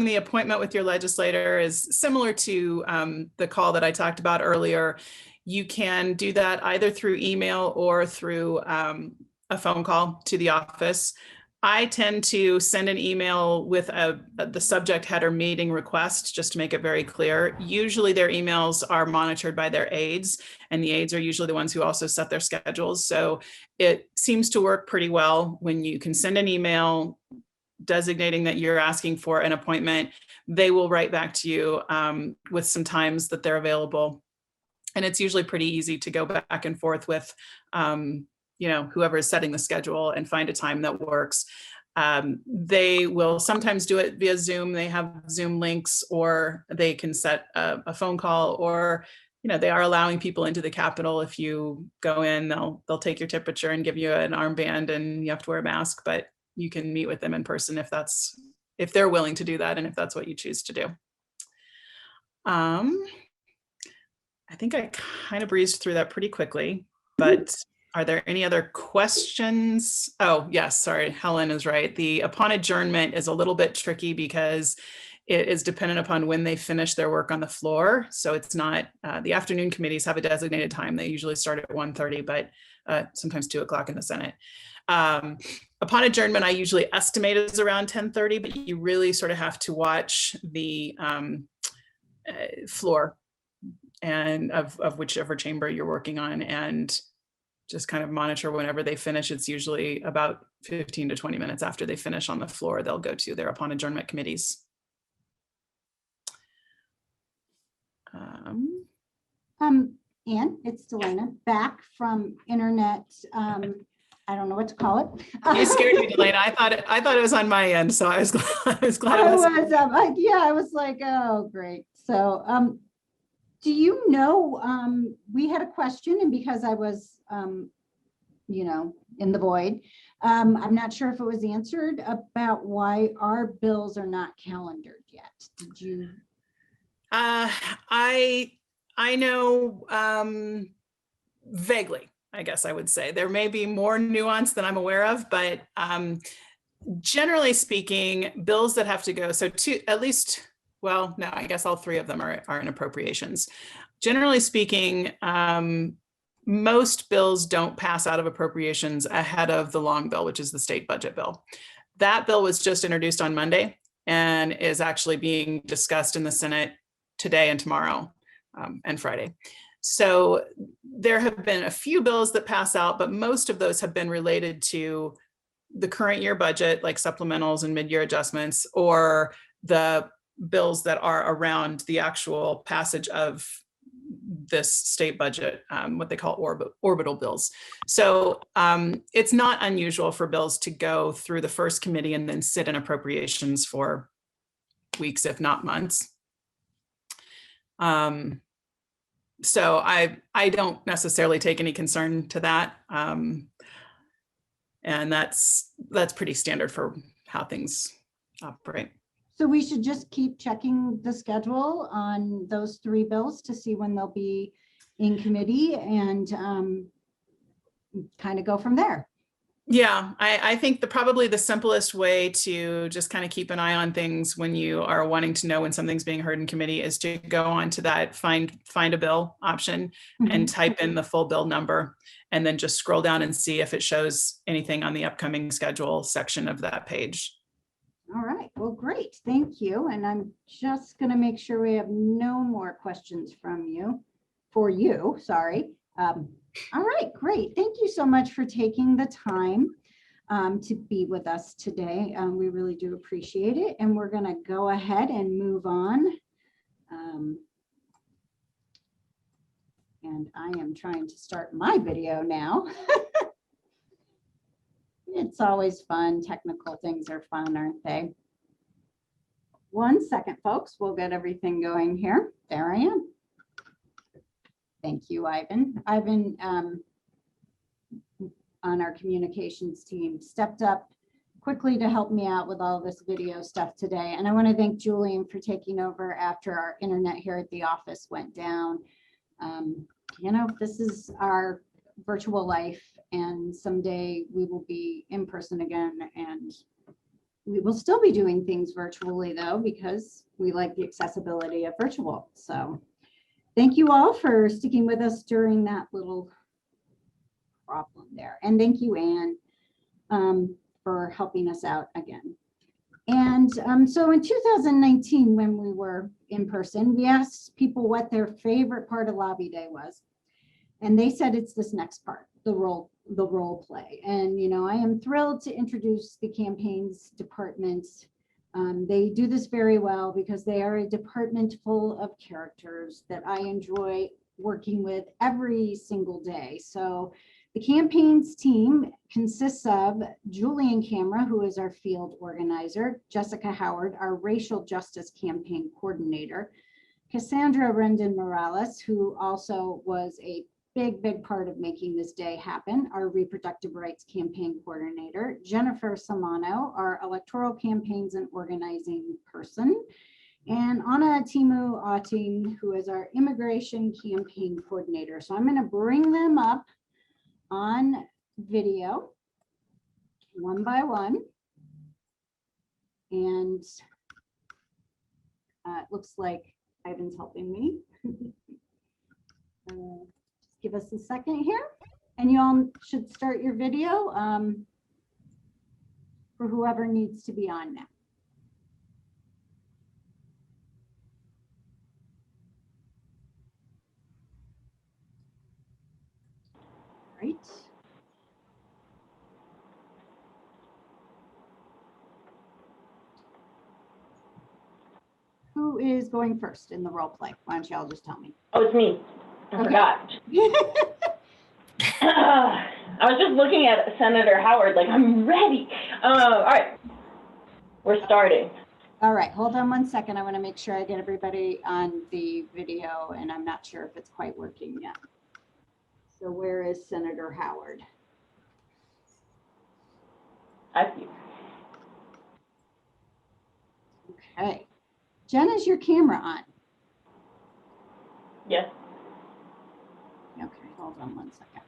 the appointment with your legislator is similar to the call that I talked about earlier. You can do that either through email or through a phone call to the office. I tend to send an email with the subject header meeting request, just to make it very clear. Usually their emails are monitored by their aides, and the aides are usually the ones who also set their schedules. So it seems to work pretty well when you can send an email designating that you're asking for an appointment. They will write back to you with some times that they're available. And it's usually pretty easy to go back and forth with whoever is setting the schedule and find a time that works. They will sometimes do it via Zoom. They have Zoom links, or they can set a phone call, or they are allowing people into the Capitol. If you go in, they'll take your temperature and give you an armband, and you have to wear a mask, but you can meet with them in person if they're willing to do that, and if that's what you choose to do. I think I kind of breezed through that pretty quickly, but are there any other questions? Oh, yes, sorry, Helen is right. The upon adjournment is a little bit tricky because it is dependent upon when they finish their work on the floor. So it's not, the afternoon committees have a designated time. They usually start at 1:30, but sometimes 2 o'clock in the Senate. Upon adjournment, I usually estimate is around 10:30, but you really sort of have to watch the floor and of whichever chamber you're working on, and just kind of monitor whenever they finish. It's usually about 15 to 20 minutes after they finish on the floor, they'll go to their upon adjournment committees. Ann, it's Delana, back from internet. I don't know what to call it. You scared me, Delana. I thought it was on my end, so I was glad it was. I was like, oh, great. So, do you know, we had a question, and because I was, in the void, I'm not sure if it was answered about why our bills are not calendared yet. Did you? I know vaguely, I guess I would say. There may be more nuance than I'm aware of, but generally speaking, bills that have to go, so at least, well, no, I guess all three of them are in appropriations. Generally speaking, most bills don't pass out of appropriations ahead of the long bill, which is the state budget bill. That bill was just introduced on Monday and is actually being discussed in the Senate today and tomorrow and Friday. So there have been a few bills that pass out, but most of those have been related to the current year budget, like supplementals and mid-year adjustments, or the bills that are around the actual passage of this state budget, what they call orbital bills. So it's not unusual for bills to go through the first committee and then sit in appropriations for weeks, if not months. So I don't necessarily take any concern to that. And that's pretty standard for how things operate. So we should just keep checking the schedule on those three bills to see when they'll be in committee, and kind of go from there. Yeah, I think probably the simplest way to just kind of keep an eye on things when you are wanting to know when something's being heard in committee is to go on to that find a bill option and type in the full bill number, and then just scroll down and see if it shows anything on the upcoming schedule section of that page. All right, well, great, thank you. And I'm just going to make sure we have no more questions for you, sorry. All right, great. Thank you so much for taking the time to be with us today. We really do appreciate it. And we're going to go ahead and move on. And I am trying to start my video now. It's always fun. Technical things are fun, aren't they? 1 second, folks. We'll get everything going here. There I am. Thank you, Ivan. Ivan, on our communications team, stepped up quickly to help me out with all this video stuff today. And I want to thank Julian for taking over after our internet here at the office went down. This is our virtual life, and someday we will be in person again, and we will still be doing things virtually though, because we like the accessibility of virtual. So thank you all for sticking with us during that little problem there. And thank you, Anne, for helping us out again. And so in 2019, when we were in person, we asked people what their favorite part of Lobby Day was. And they said it's this next part, the role play. And, you know, I am thrilled to introduce the campaigns department. They do this very well because they are a department full of characters that I enjoy working with every single day. So the campaigns team consists of Julian Camera, who is our field organizer, Jessica Howard, our racial justice campaign coordinator, Cassandra Rendon Morales, who also was a big part of making this day happen, our reproductive rights campaign coordinator, Jennifer Samano, our electoral campaigns and organizing person, and Anna Timu Ating, who is our immigration campaign coordinator. So I'm going to bring them up on video one by one. And it looks like Ivan's helping me. Just give us a second here. And you all should start your video for whoever needs to be on now. Right. Who is going first in the role play? Why don't y'all just tell me? Oh, it's me. I forgot. I was just looking at Senator Howard like, I'm ready. All right, we're starting. All right, hold on one second. I want to make sure I get everybody on the video, and I'm not sure if it's quite working yet. So where is Senator Howard? I see. Okay. Jen, is your camera on? Yes. Okay, hold on one second.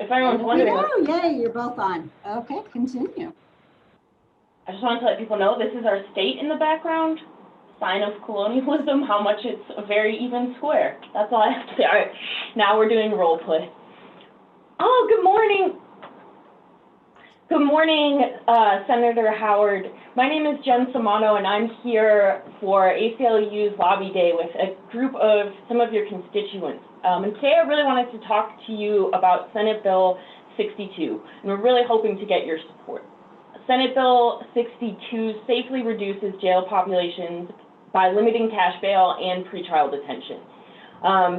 If everyone's wondering. Oh, yay, you're both on. Okay, continue. I just wanted to let people know this is our state in the background. Sign of colonialism, how much it's a very even square. That's all I have to say. All right, now we're doing role play. Oh, good morning. Good morning, Senator Howard. My name is Jen Samano, and I'm here for ACLU's Lobby Day with a group of some of your constituents. And today I really wanted to talk to you about Senate Bill 62, and we're really hoping to get your support. Senate Bill 62 safely reduces jail populations by limiting cash bail and pretrial detention.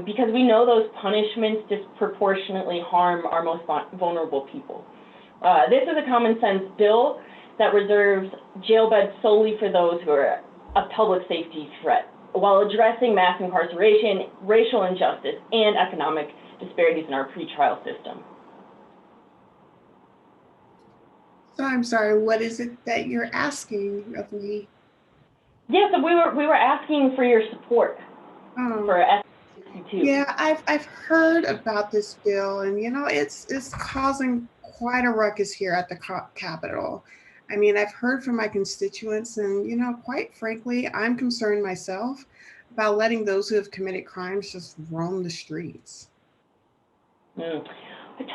Because we know those punishments disproportionately harm our most vulnerable people. This is a common sense bill that reserves jail beds solely for those who are a public safety threat, while addressing mass incarceration, racial injustice, and economic disparities in our pretrial system. So I'm sorry, what is it that you're asking of me? Yeah, so we were asking for your support for S62. Yeah, I've heard about this bill, and you know, it's causing quite a ruckus here at the Capitol. I mean, I've heard from my constituents, and you know, quite frankly, I'm concerned myself about letting those who have committed crimes just roam the streets. I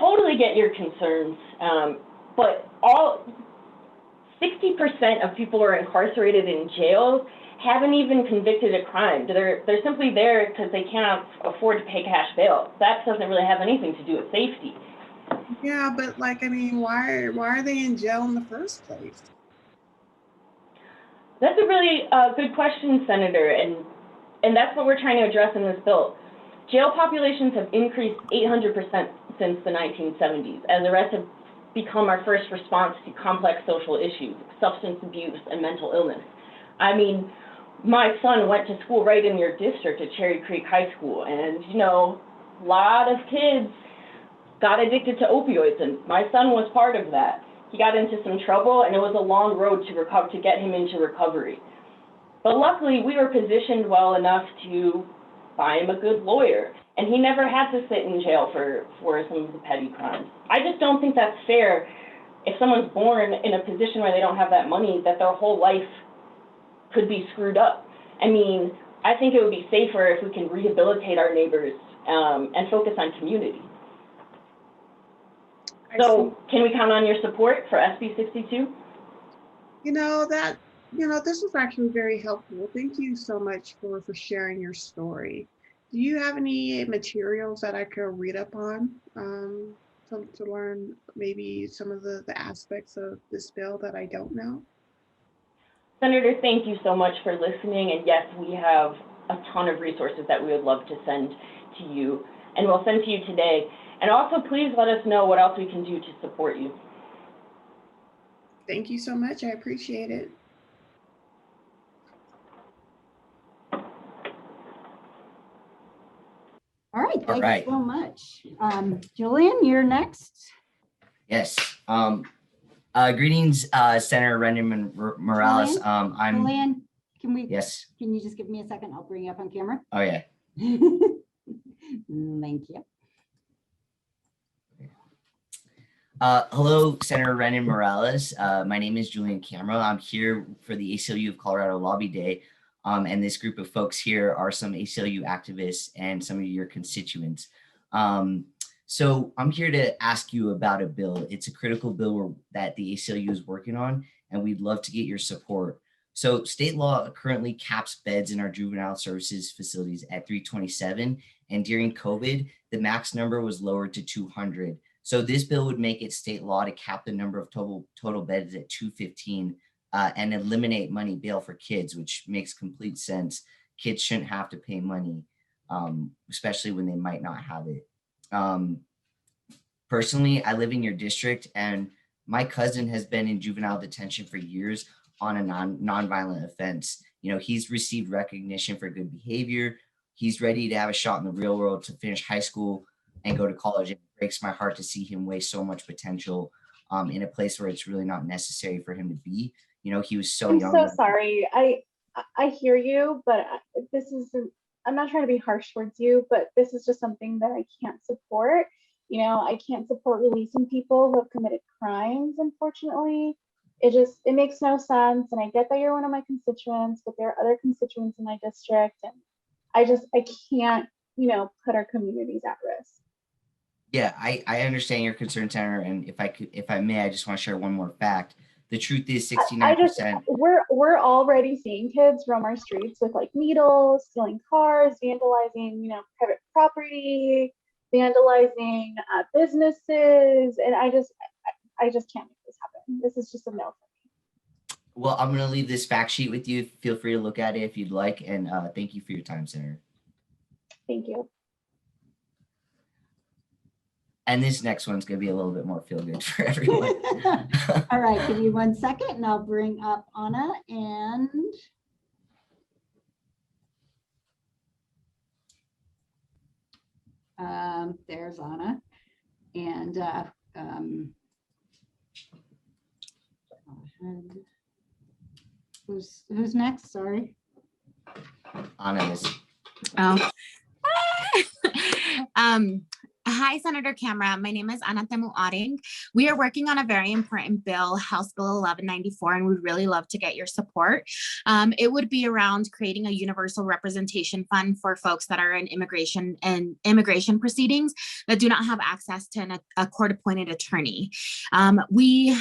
totally get your concerns, but 60% of people who are incarcerated in jails haven't even convicted a crime. They're simply there because they cannot afford to pay cash bail. That doesn't really have anything to do with safety. Yeah, but like, I mean, why are they in jail in the first place? That's a really good question, Senator, and that's what we're trying to address in this bill. Jail populations have increased 800% since the 1970s, as arrests have become our first response to complex social issues, substance abuse, and mental illness. I mean, my son went to school right in your district at Cherry Creek High School, and you know, a lot of kids got addicted to opioids, and my son was part of that. He got into some trouble, and it was a long road to get him into recovery. But luckily, we were positioned well enough to buy him a good lawyer. And he never had to sit in jail for some of the petty crimes. I just don't think that's fair if someone's born in a position where they don't have that money, that their whole life could be screwed up. I mean, I think it would be safer if we can rehabilitate our neighbors and focus on community. So can we count on your support for SB 62? This was actually very helpful. Thank you so much for sharing your story. Do you have any materials that I could read up on to learn maybe some of the aspects of this bill that I don't know? Senator, thank you so much for listening. And yes, we have a ton of resources that we would love to send to you, and we'll send to you today. And also, please let us know what else we can do to support you. Thank you so much. I appreciate it. All right, thank you so much. Julian, you're next. Yes. Greetings, Senator Rendon Morales. Julian, Yes. Can you just give me a second? I'll bring you up on camera. Oh, yeah. Thank you. Hello, Senator Rendon Morales. My name is Julian Camera. I'm here for the ACLU of Colorado Lobby Day. And this group of folks here are some ACLU activists and some of your constituents. So I'm here to ask you about a bill. It's a critical bill that the ACLU is working on, and we'd love to get your support. So state law currently caps beds in our juvenile services facilities at 327. And during COVID, the max number was lowered to 200. So this bill would make it state law to cap the number of total beds at 215 and eliminate money bail for kids, which makes complete sense. Kids shouldn't have to pay money, especially when they might not have it. Personally, I live in your district, and my cousin has been in juvenile detention for years on a non-violent offense. He's received recognition for good behavior. He's ready to have a shot in the real world to finish high school and go to college. It breaks my heart to see him waste so much potential in a place where it's really not necessary for him to be. He was so young. I'm so sorry. I hear you, but this isn't, I'm not trying to be harsh towards you, but this is just something that I can't support. I can't support releasing people who have committed crimes, unfortunately. It makes no sense. And I get that you're one of my constituents, but there are other constituents in my district. And I can't, put our communities at risk. Yeah, I understand your concern, Senator. And if I may, I just want to share one more fact. The truth is 69%. We're already seeing kids roam our streets with like needles, stealing cars, vandalizing, private property, vandalizing businesses. And I just can't make this happen. This is just a no for me. Well, I'm going to leave this fact sheet with you. Feel free to look at it if you'd like. And thank you for your time, Senator. Thank you. And this next one's going to be a little bit more feel good for everyone. All right, give me 1 second and I'll bring up Anna and there's Anna. And who's next? Sorry. Anna is. Oh. Hi, Senator Camera. My name is Ana Temu Aring. We are working on a very important bill, House Bill 1194, and we'd really love to get your support. It would be around creating a universal representation fund for folks that are in immigration proceedings that do not have access to a court-appointed attorney. We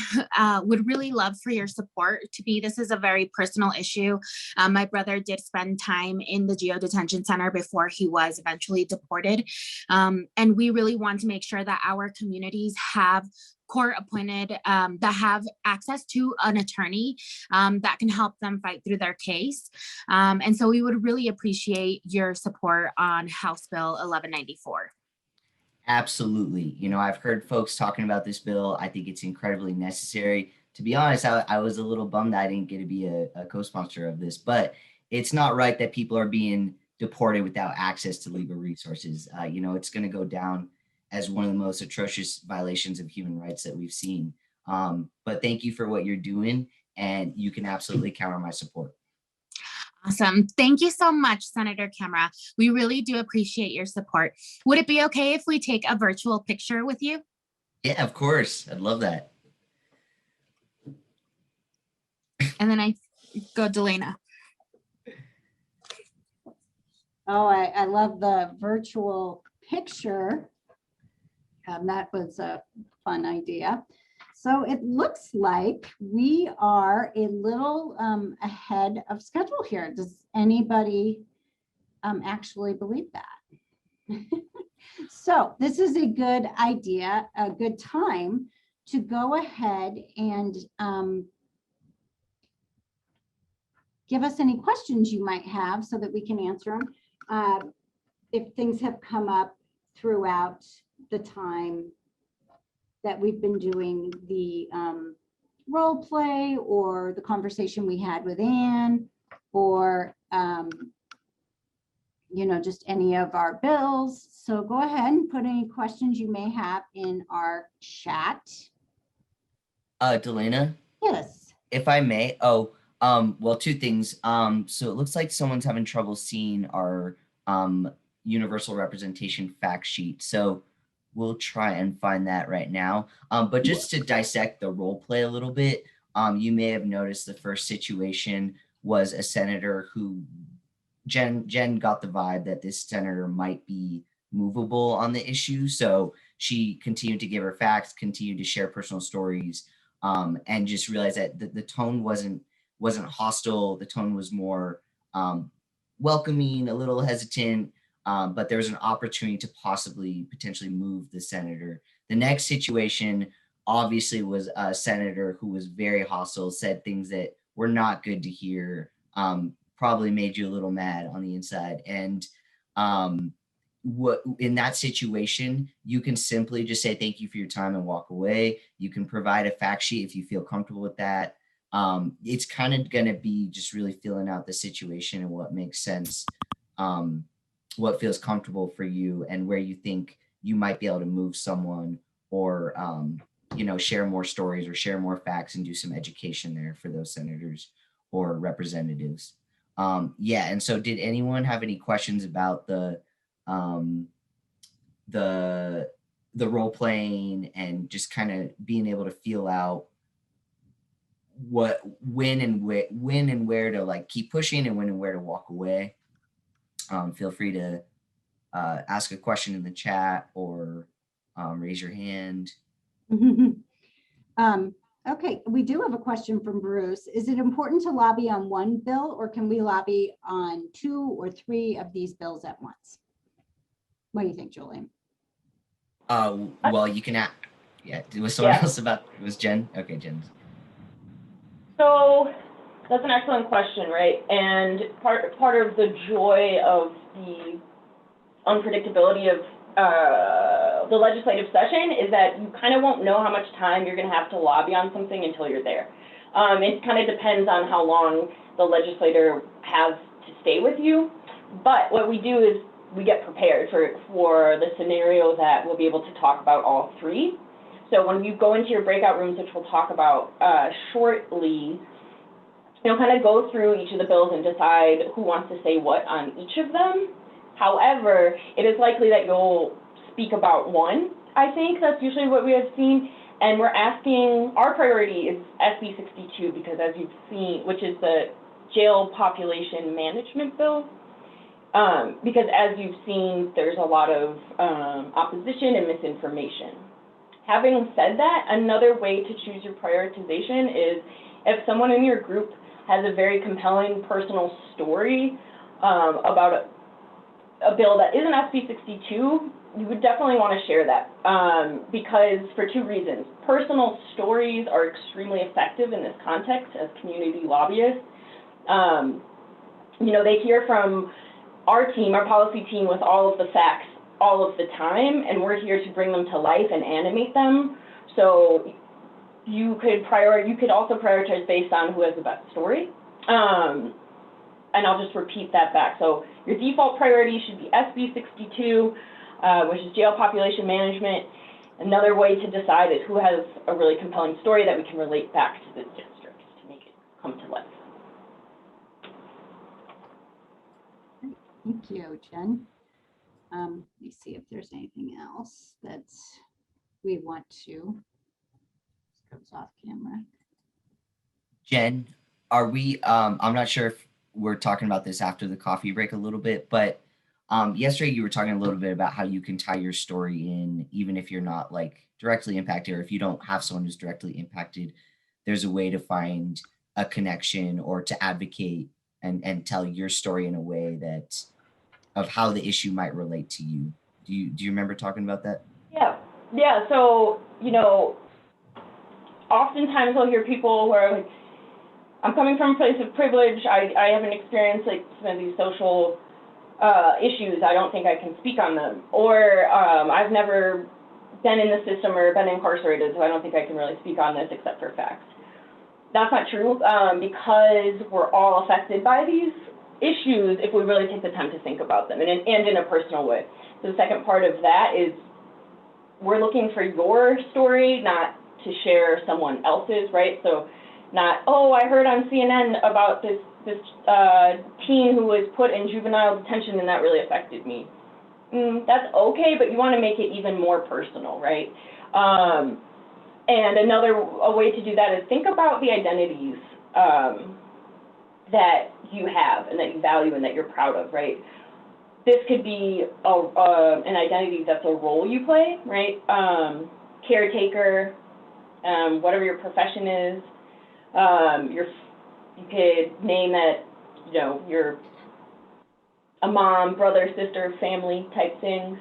would really love for your support. To me, this is a very personal issue. My brother did spend time in the Geo Detention Center before he was eventually deported. And we really want to make sure that our communities have court appointed, that have access to an attorney that can help them fight through their case. And so we would really appreciate your support on House Bill 1194. Absolutely. I've heard folks talking about this bill. I think it's incredibly necessary. To be honest, I was a little bummed that I didn't get to be a co-sponsor of this, but it's not right that people are being deported without access to legal resources. It's going to go down as one of the most atrocious violations of human rights that we've seen. But thank you for what you're doing, and you can absolutely count on my support. Awesome. Thank you so much, Senator Camera. We really do appreciate your support. Would it be okay if we take a virtual picture with you? Yeah, of course. I'd love that. And then I go Delana. Oh, I love the virtual picture. That was a fun idea. So it looks like we are a little ahead of schedule here. Does anybody actually believe that? So this is a good idea, a good time to go ahead and give us any questions you might have so that we can answer them. If things have come up throughout the time that we've been doing the role play, or the conversation we had with Anne, or you know, just any of our bills. So go ahead and put any questions you may have in our chat. Delana? Yes. If I may. Well, two things. So it looks like someone's having trouble seeing our universal representation fact sheet. So we'll try and find that right now. But just to dissect the role play a little bit, you may have noticed the first situation was a senator who Jen got the vibe that this senator might be movable on the issue. So she continued to give her facts, continued to share personal stories, and just realized that the tone wasn't hostile. The tone was more welcoming, a little hesitant, but there was an opportunity to potentially move the senator. The next situation obviously was a senator who was very hostile, said things that were not good to hear, probably made you a little mad on the inside. And what in that situation, you can simply just say thank you for your time and walk away. You can provide a fact sheet if you feel comfortable with that. It's kind of going to be just really feeling out the situation and what makes sense, what feels comfortable for you, and where you think you might be able to move someone, or you know, share more stories or share more facts and do some education there for those senators or representatives. Yeah, and so did anyone have any questions about the role playing and just kind of being able to feel out when and where to like keep pushing, and when and where to walk away? Feel free to ask a question in the chat, or raise your hand. Okay, we do have a question from Bruce. Is it important to lobby on one bill, or can we lobby on 2 or 3 of these bills at once? What do you think, Julie? Well, you can ask. Yeah, was someone else about? It was Jen. Okay, Jen. So that's an excellent question, right? And part of the joy of the unpredictability of the legislative session is that you kind of won't know how much time you're going to have to lobby on something until you're there. It kind of depends on how long the legislator has to stay with you. But what we do is we get prepared for the scenario that we'll be able to talk about all 3. So when you go into your breakout rooms, which we'll talk about shortly, you'll kind of go through each of the bills and decide who wants to say what on each of them. However, it is likely that you'll speak about one. I think that's usually what we have seen. And we're asking, our priority is SB 62, because as you've seen, which is the jail population management bill. Because as you've seen, there's a lot of opposition and misinformation. Having said that, another way to choose your prioritization is if someone in your group has a very compelling personal story about a bill that isn't SB 62, you would definitely want to share that because for 2 reasons. Personal stories are extremely effective in this context as community lobbyists. You know, they hear from our team, our policy team, with all of the facts all of the time, and we're here to bring them to life and animate them. So you could also prioritize based on who has the best story. And I'll just repeat that back. So your default priority should be SB 62, which is jail population management. Another way to decide is who has a really compelling story that we can relate back to the districts to make it come to life. Thank you, Jen. Let me see if there's anything else that we want to. This goes off camera. Jen, are we, I'm not sure if we're talking about this after the coffee break a little bit, but yesterday you were talking a little bit about how you can tie your story in, even if you're not like directly impacted, or if you don't have someone who's directly impacted, there's a way to find a connection or to advocate and tell your story in a way that of how the issue might relate to you. Do you remember talking about that? Yeah. So, you know, oftentimes I'll hear people who are like, I'm coming from a place of privilege. I haven't experienced like some of these social issues. I don't think I can speak on them. Or I've never been in the system or been incarcerated, so I don't think I can really speak on this except for facts. That's not true, because we're all affected by these issues if we really take the time to think about them and in a personal way. So the second part of that is we're looking for your story, not to share someone else's, right? So not, oh, I heard on CNN about this teen who was put in juvenile detention and that really affected me. That's okay, but you want to make it even more personal, right? And a way to do that is think about the identities that you have and that you value and that you're proud of, right? This could be an identity that's a role you play, right? Caretaker, whatever your profession is. You could name that, you know, you're a mom, brother, sister, family type things.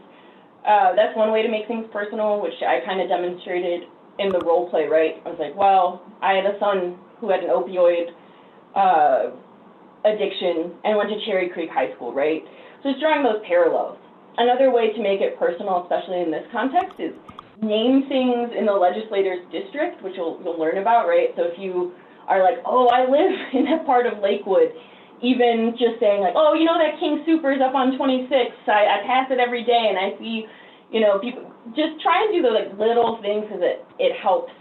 That's one way to make things personal, which I kind of demonstrated in the role play, right? I was like, well, I had a son who had an opioid addiction and went to Cherry Creek High School, right? So it's drawing those parallels. Another way to make it personal, especially in this context, is name things in the legislator's district, which you'll learn about, right? So if you are like, oh, I live in a part of Lakewood, even just saying like, oh, you know that King Soopers up on 26, I pass it every day and I see, you know, people, just try and do the like little things so that it helps,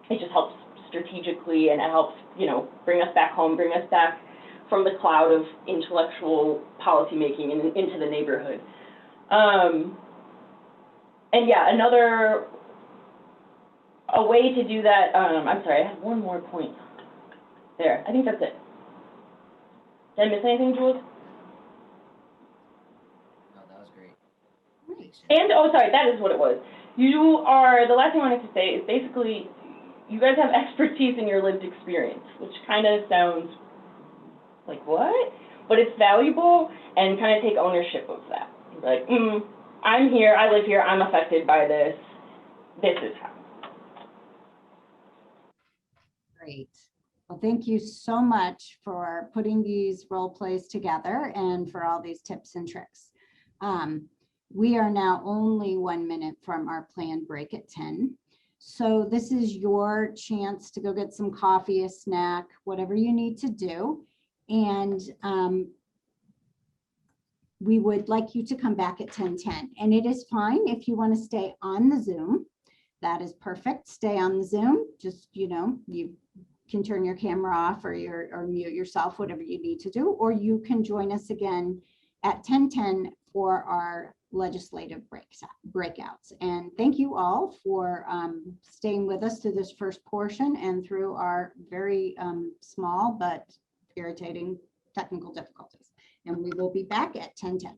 it just helps strategically, and it helps, you know, bring us back home, bring us back from the cloud of intellectual policymaking and into the neighborhood. And yeah, a way to do that, I'm sorry, I have one more point there. I think that's it. Did I miss anything, Jules? No, that was great. And, oh, sorry, that is what it was. You are, the last thing I wanted to say is basically, you guys have expertise in your lived experience, which kind of sounds like, what? But it's valuable, and kind of take ownership of that. Like, I'm here, I live here, I'm affected by this. This is how. Great. Well, thank you so much for putting these role plays together and for all these tips and tricks. We are now only 1 minute from our planned break at 10. So this is your chance to go get some coffee, a snack, whatever you need to do. And we would like you to come back at 10:10. And it is fine if you want to stay on the Zoom. That is perfect. Stay on the Zoom. Just, you know, you can turn your camera off or mute yourself, whatever you need to do, or you can join us again at 10:10 for our legislative breakouts. And thank you all for staying with us through this first portion and through our very small but irritating technical difficulties. And we will be back at 10:10.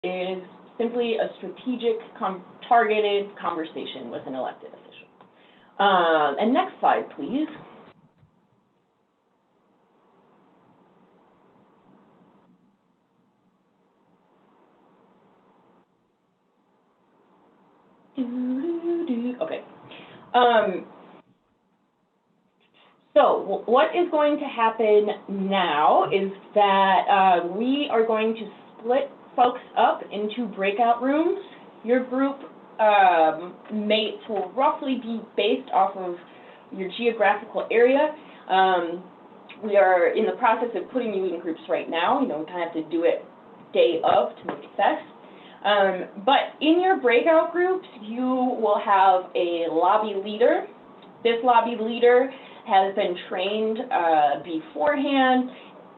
Is simply a strategic, targeted conversation with an elected official. And next slide, please. Okay. So what is going to happen now is that we are going to split folks up into breakout rooms Your group mates will roughly be based off of your geographical area. We are in the process of putting you in groups right now. You know, we kind of have to do it day of to make it best. But in your breakout groups, you will have a lobby leader. This lobby leader has been trained beforehand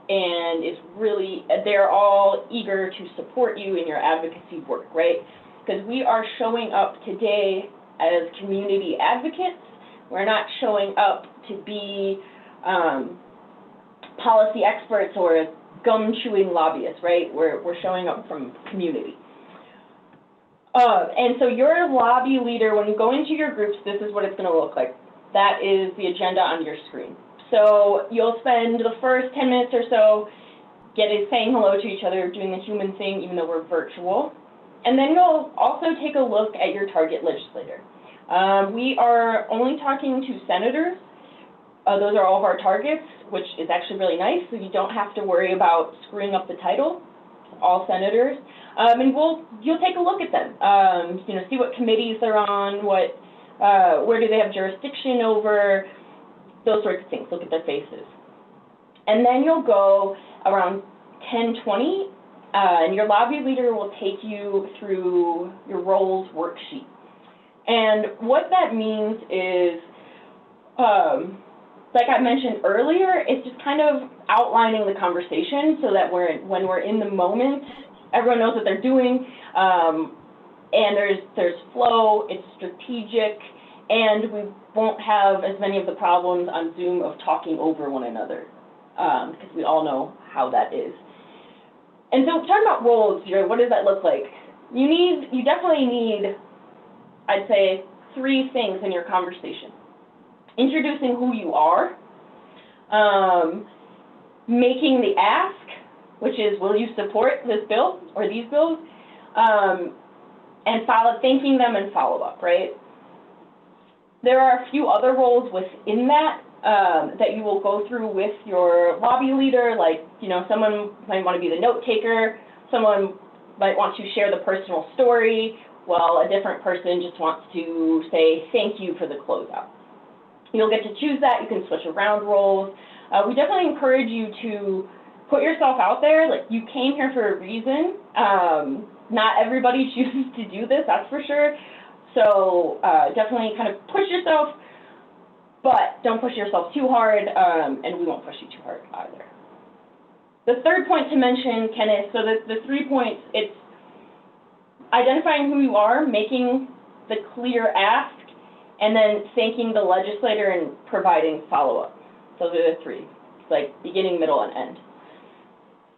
and is really, they're all eager to support you in your advocacy work, right? Because we are showing up today as community advocates. We're not showing up to be policy experts or gum-chewing lobbyists, right? We're showing up from community. And so your lobby leader, when you go into your groups, this is what it's going to look like. That is the agenda on your screen. So you'll spend the first 10 minutes or so saying hello to each other, doing the human thing, even though we're virtual. And then you'll also take a look at your target legislator. We are only talking to senators. Those are all of our targets, which is actually really nice, so you don't have to worry about screwing up the title. All senators. And you'll take a look at them, you know, see what committees they're on, where do they have jurisdiction over, those sorts of things. Look at their faces. And then you'll go around 10:20, and your lobby leader will take you through your roles worksheet. And what that means is, like I mentioned earlier, it's just kind of outlining the conversation so that when we're in the moment, everyone knows what they're doing, and there's flow, it's strategic, and we won't have as many of the problems on Zoom of talking over one another, because we all know how that is. And so talking about roles, what does that look like? You definitely need, I'd say, 3 things in your conversation. Introducing who you are, making the ask, which is, will you support this bill or these bills, and thanking them and follow up, right? There are a few other roles within that that you will go through with your lobby leader, like, you know, someone might want to be the note taker, someone might want to share the personal story, while a different person just wants to say thank you for the closeout. You'll get to choose that. You can switch around roles. We definitely encourage you to put yourself out there. Like, you came here for a reason. Not everybody chooses to do this, that's for sure. So definitely kind of push yourself, but don't push yourself too hard, and we won't push you too hard either. The third point to mention, Kenneth, so the 3 points, it's identifying who you are, making the clear ask, and then thanking the legislator and providing follow-up. Those are the 3. It's like beginning, middle, and end.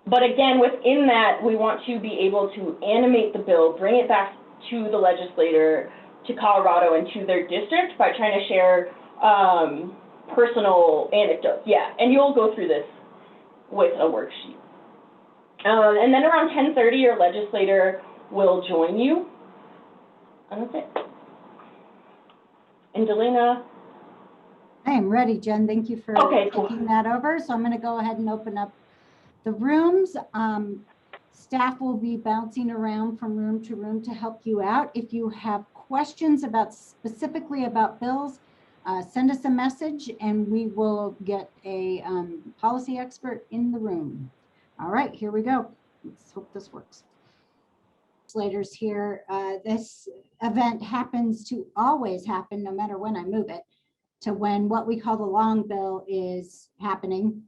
But again, within that, we want to be able to animate the bill, bring it back to the legislator, to Colorado, and to their district by trying to share personal anecdotes. Yeah, and you'll go through this with a worksheet. And then around 10:30, your legislator will join you. And that's it. And Delana? I am ready, Jen. Thank you for taking that over. So I'm going to go ahead and open up the rooms. Staff will be bouncing around from room to room to help you out. If you have questions specifically about bills, send us a message and we will get a policy expert in the room. All right, here we go. Let's hope this works. Legislators here. This event happens to always happen, no matter when I move it, to when what we call the long bill is happening.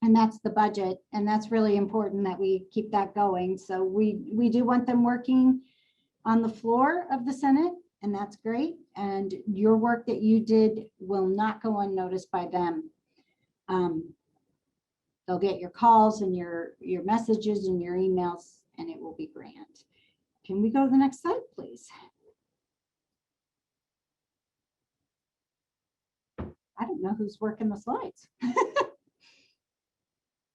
And that's the budget. And that's really important that we keep that going. So we do want them working on the floor of the Senate, and that's great. And your work that you did will not go unnoticed by them. They'll get your calls and your messages and your emails, and it will be grand. Can we go to the next slide, please? I don't know who's working the slides.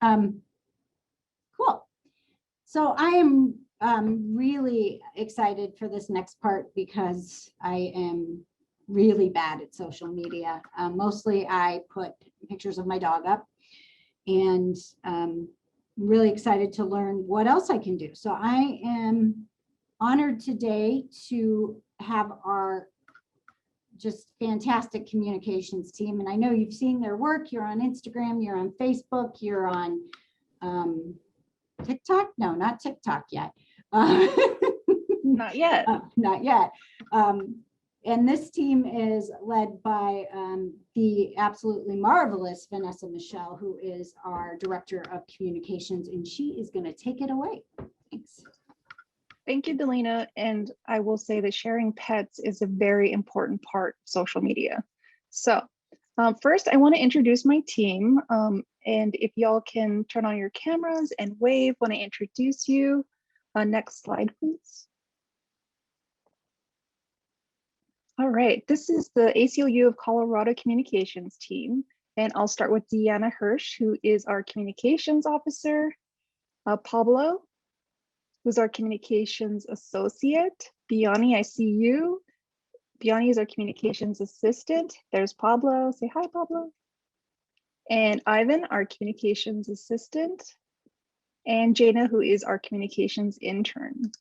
Cool. So I am really excited for this next part because I am really bad at social media. Mostly I put pictures of my dog up, and really excited to learn what else I can do. So I am honored today to have our just fantastic communications team. And I know you've seen their work. You're on Instagram, you're on Facebook, you're on TikTok. No, not TikTok yet. Not yet. Not yet. And this team is led by the absolutely marvelous Vanessa Michelle, who is our Director of Communications, and she is going to take it away. Thanks. Thank you, Delina. And I will say that sharing pets is a very important part of social media. So first, I want to introduce my team. And if y'all can turn on your cameras and wave when I introduce you. Next slide, please. All right, this is the ACLU of Colorado Communications team. And I'll start with Deanna Hirsch, who is our communications officer. Pablo, who's our communications associate. Biani, I see you. Biani is our communications assistant. There's Pablo. Say hi, Pablo. And Ivan, our communications assistant. And Jana, who is our communications intern.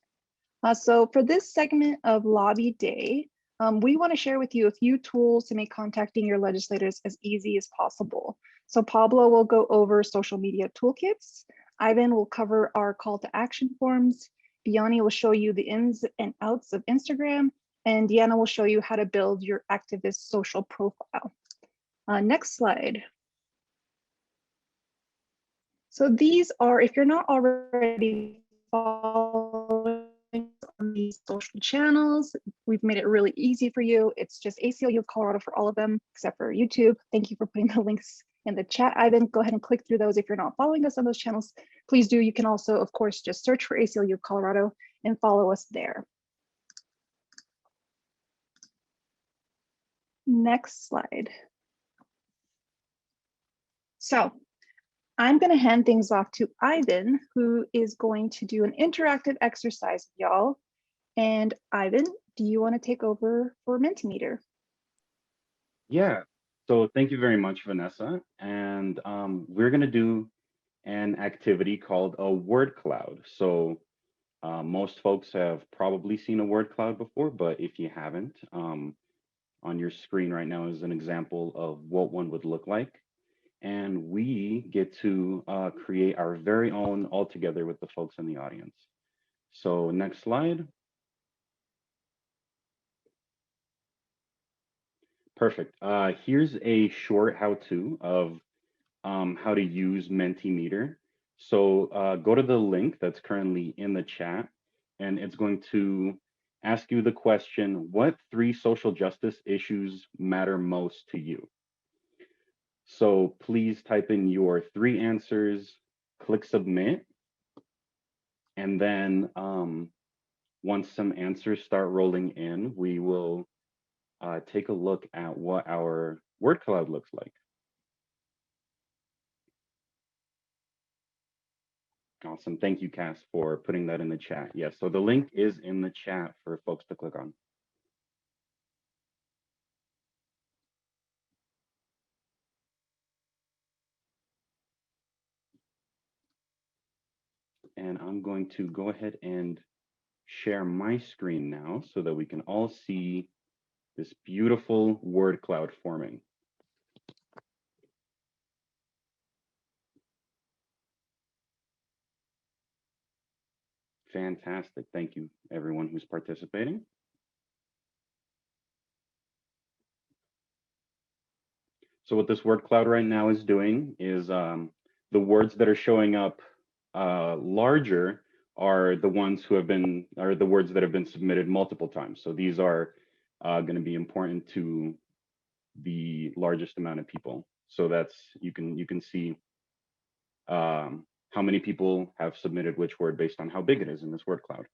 So for this segment of Lobby Day, we want to share with you a few tools to make contacting your legislators as easy as possible. So Pablo will go over social media toolkits. Ivan will cover our call to action forms. Biani will show you the ins and outs of Instagram. And Deanna will show you how to build your activist social profile. Next slide. So these are, if you're not already following on these social channels, we've made it really easy for you. It's just ACLU of Colorado for all of them, except for YouTube. Thank you for putting the links in the chat, Ivan. Go ahead and click through those if you're not following us on those channels. Please do. You can also, of course, just search for ACLU of Colorado and follow us there. Next slide. So I'm going to hand things off to Ivan, who is going to do an interactive exercise with y'all. And Ivan, do you want to take over for Mentimeter? Yeah, so thank you very much, Vanessa. And we're going to do an activity called a word cloud. So most folks have probably seen a word cloud before, but if you haven't, on your screen right now is an example of what one would look like. And we get to create our very own all together with the folks in the audience. So next slide. Perfect. Here's a short how-to of how to use Mentimeter. So go to the link that's currently in the chat, and it's going to ask you the question, what 3 social justice issues matter most to you? So please type in your 3 answers, click submit, and then once some answers start rolling in, we will take a look at what our word cloud looks like. Awesome. Thank you, Cass, for putting that in the chat. Yes, so the link is in the chat for folks to click on. And I'm going to go ahead and share my screen now so that we can all see this beautiful word cloud forming. Fantastic. Thank you, everyone who's participating. So what this word cloud right now is doing is the words that are showing up larger are the ones who have been, are the words that have been submitted multiple times. So these are going to be important to the largest amount of people. So that's, you can see how many people have submitted which word based on how big it is in this word cloud.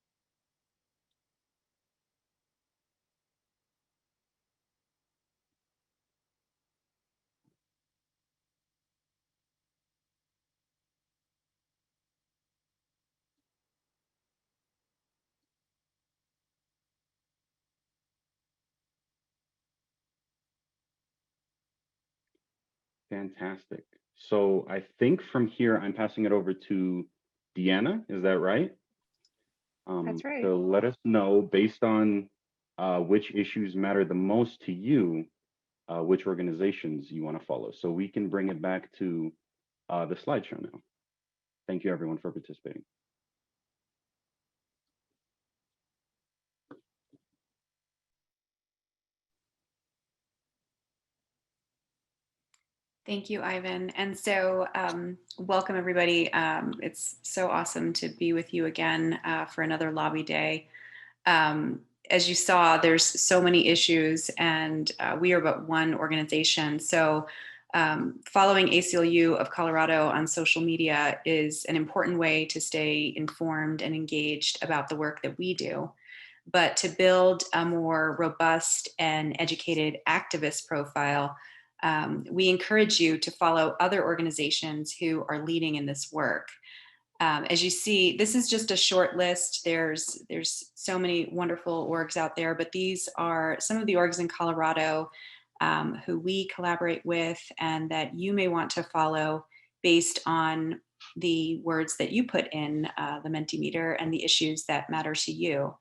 Fantastic. So I think from here, I'm passing it over to Deanna. Is that right? That's right. to let us know based on which issues matter the most to you, which organizations you want to follow. So we can bring it back to the slideshow now. Thank you everyone for participating. Thank you, Ivan. And so welcome everybody. It's so awesome to be with you again for another lobby day. As you saw, there's so many issues and we are but one organization. So following ACLU of Colorado on social media is an important way to stay informed and engaged about the work that we do. But to build a more robust and educated activist profile, we encourage you to follow other organizations who are leading in this work. As you see, this is just a short list. There's so many wonderful orgs out there, but these are some of the orgs in Colorado who we collaborate with and that you may want to follow based on the words that you put in the Mentimeter and the issues that matter to you.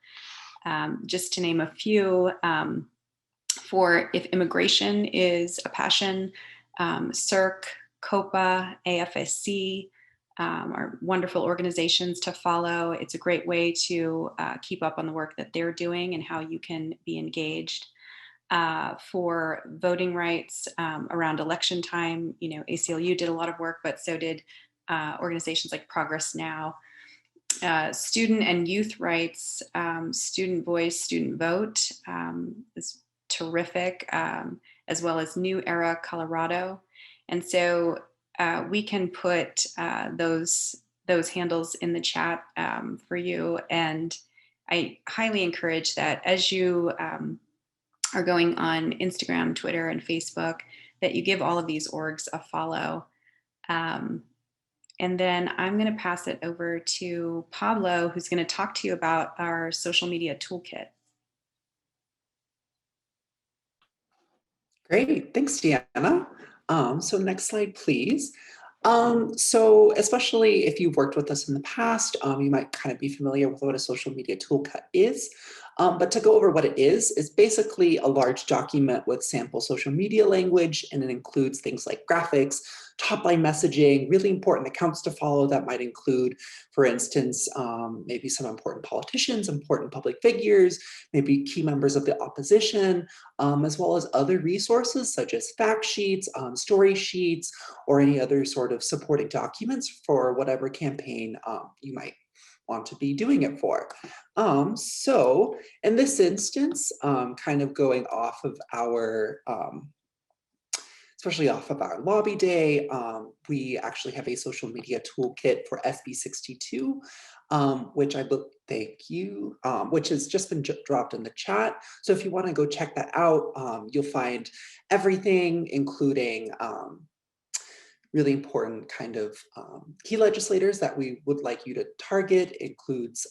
Just to name a few, for if immigration is a passion, CIRC, COPA, AFSC are wonderful organizations to follow. It's a great way to keep up on the work that they're doing and how you can be engaged. For voting rights around election time, you know, ACLU did a lot of work, but so did organizations like Progress Now. Student and youth rights, student voice, student vote is terrific, as well as New Era Colorado. And so we can put those handles in the chat for you. And I highly encourage that as you are going on Instagram, Twitter, and Facebook, that you give all of these orgs a follow. And then I'm going to pass it over to Pablo, who's going to talk to you about our social media toolkit. Great, thanks, Deanna. So next slide, please. So especially if you've worked with us in the past, you might kind of be familiar with what a social media toolkit is. But to go over what it is basically a large document with sample social media language, and it includes things like graphics, top-line messaging, really important accounts to follow that might include, for instance, maybe some important politicians, important public figures, maybe key members of the opposition, as well as other resources such as fact sheets, story sheets, or any other sort of supporting documents for whatever campaign you might want to be doing it for. So in this instance, kind of going off of our especially off of our lobby day, we actually have a social media toolkit for SB 62, which thank you, which has just been dropped in the chat. So if you want to go check that out, you'll find everything, including really important kind of key legislators that we would like you to target. It includes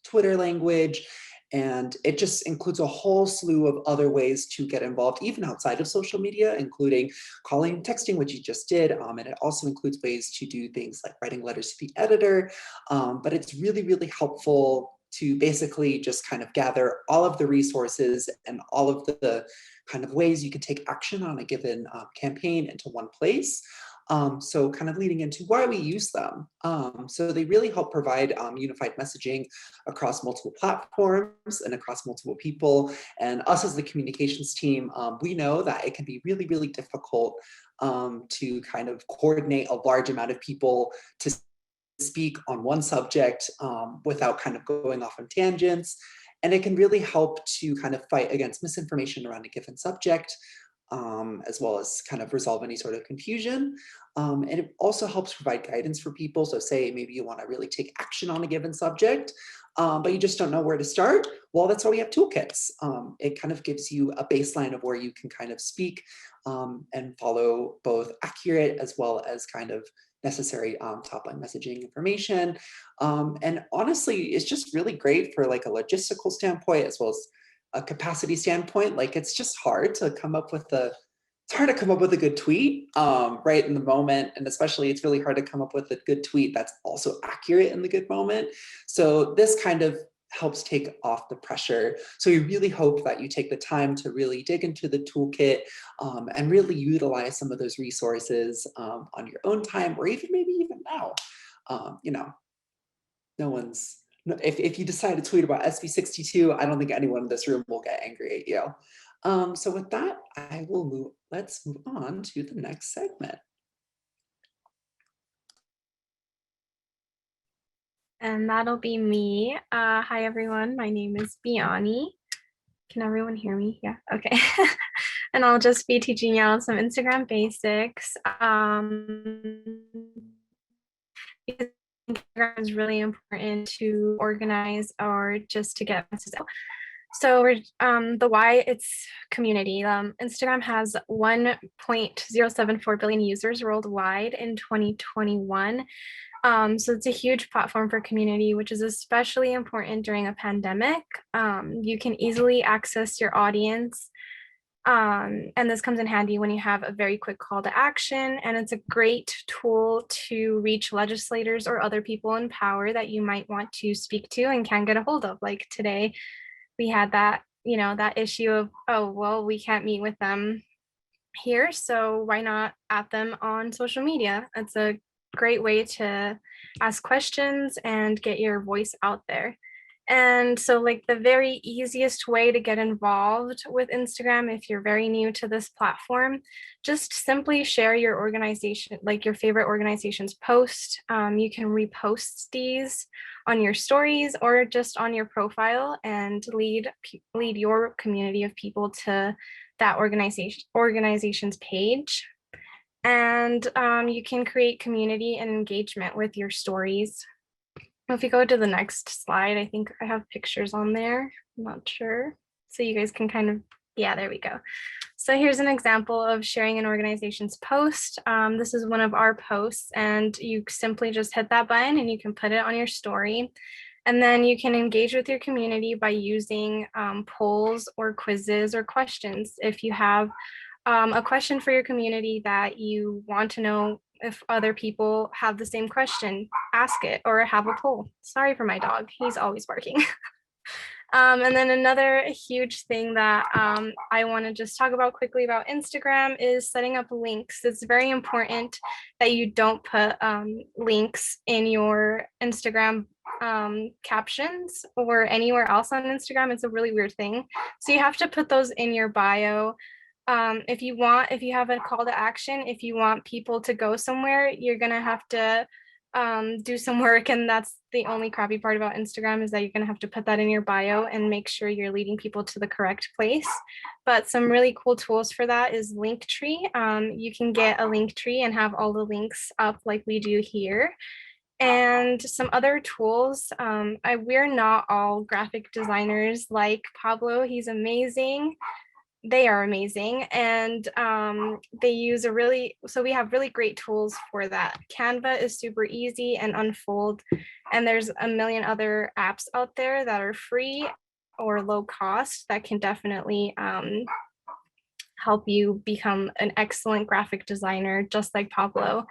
Twitter language, and it just includes a whole slew of other ways to get involved, even outside of social media, including calling, texting, which you just did. And it also includes ways to do things like writing letters to the editor. But it's really, really helpful to basically just kind of gather all of the resources and all of the kind of ways you can take action on a given campaign into one place. So kind of leading into why we use them. So they really help provide unified messaging across multiple platforms and across multiple people. And us as the communications team, we know that it can be really, really difficult to kind of coordinate a large amount of people to speak on one subject without kind of going off on tangents. And it can really help to kind of fight against misinformation around a given subject, as well as kind of resolve any sort of confusion. And it also helps provide guidance for people. So say maybe you want to really take action on a given subject, but you just don't know where to start. Well, that's why we have toolkits. It kind of gives you a baseline of where you can kind of speak and follow both accurate as well as kind of necessary top-line messaging information. And honestly, it's just really great for like a logistical standpoint as well as a capacity standpoint. Like it's just hard to come up with a it's hard to come up with a good tweet right in the moment. And especially it's really hard to come up with a good tweet that's also accurate in the good moment. So this kind of helps take off the pressure. So we really hope that you take the time to really dig into the toolkit and really utilize some of those resources on your own time, or even maybe even now. You know, if you decide to tweet about SB 62, I don't think anyone in this room will get angry at you. So with that, let's move on to the next segment. And that'll be me. Hi, everyone. My name is Biani. Can everyone hear me? Yeah, okay. And I'll just be teaching y'all some Instagram basics. Because Instagram is really important to organize or just to get messages out. So the why, it's community. Instagram has 1.074 billion users worldwide in 2021. So it's a huge platform for community, which is especially important during a pandemic. You can easily access your audience. And this comes in handy when you have a very quick call to action, and it's a great tool to reach legislators or other people in power that you might want to speak to and can't get a hold of. Like today, we had that, that issue of, oh, well, we can't meet with them here, so why not at them on social media? It's a great way to ask questions and get your voice out there. And so like the very easiest way to get involved with Instagram, if you're very new to this platform, just simply share your organization, like your favorite organization's post. You can repost these on your stories or just on your profile and lead your community of people to that organization's page. And you can create community and engagement with your stories. If you go to the next slide, I think I have pictures on there. I'm not sure. So you guys can kind of, yeah, there we go. So here's an example of sharing an organization's post. This is one of our posts, and you simply just hit that button and you can put it on your story. And then you can engage with your community by using polls or quizzes or questions. If you have a question for your community that you want to know if other people have the same question, ask it or have a poll. Sorry for my dog, he's always barking. And then another huge thing that I want to just talk about quickly about Instagram is setting up links. It's very important that you don't put links in your Instagram captions or anywhere else on Instagram. It's a really weird thing. So you have to put those in your bio. If you have a call to action, if you want people to go somewhere, you're gonna have to do some work, and that's the only crappy part about Instagram, is that you're gonna have to put that in your bio and make sure you're leading people to the correct place. But some really cool tools for that is Linktree. You can get a Linktree and have all the links up like we do here. And some other tools, we're not all graphic designers like Pablo. He's amazing. They are amazing, and they use so we have really great tools for that. Canva is super easy, and Unfold, and there's a million other apps out there that are free or low cost that can definitely help you become an excellent graphic designer, just like Pablo,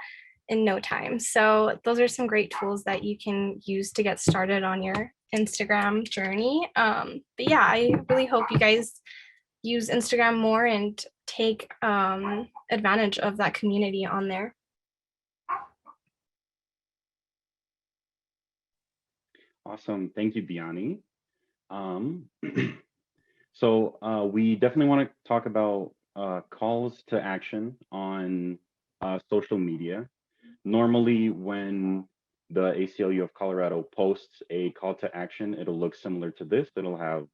in no time. So those are some great tools that you can use to get started on your Instagram journey. But yeah, I really hope you guys use Instagram more and take advantage of that community on there. Awesome. Thank you, Biani. So we definitely want to talk about calls to action on social media. Normally, when the ACLU of Colorado posts a call to action, it'll look similar to this. It'll have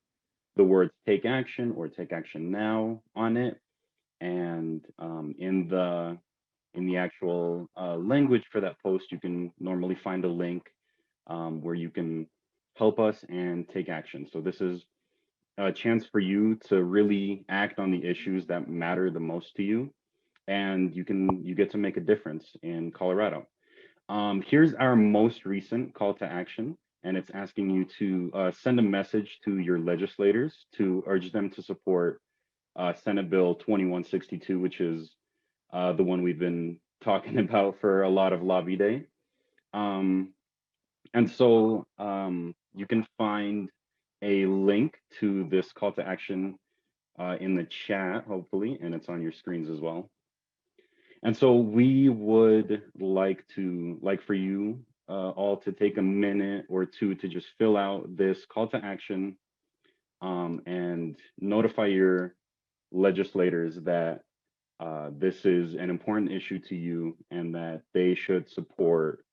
the words "take action" or "take action now" on it, and in the actual language for that post, you can normally find a link where you can help us and take action. So this is a chance for you to really act on the issues that matter the most to you, and you get to make a difference in Colorado. Here's our most recent call to action, and it's asking you to send a message to your legislators to urge them to support Senate Bill 2162, which is the one we've been talking about for a lot of Lobby Day. And so you can find a link to this call to action in the chat, hopefully, and it's on your screens as well. And so we would like for you all to take a minute or two to just fill out this call to action and notify your legislators that this is an important issue to you and that they should support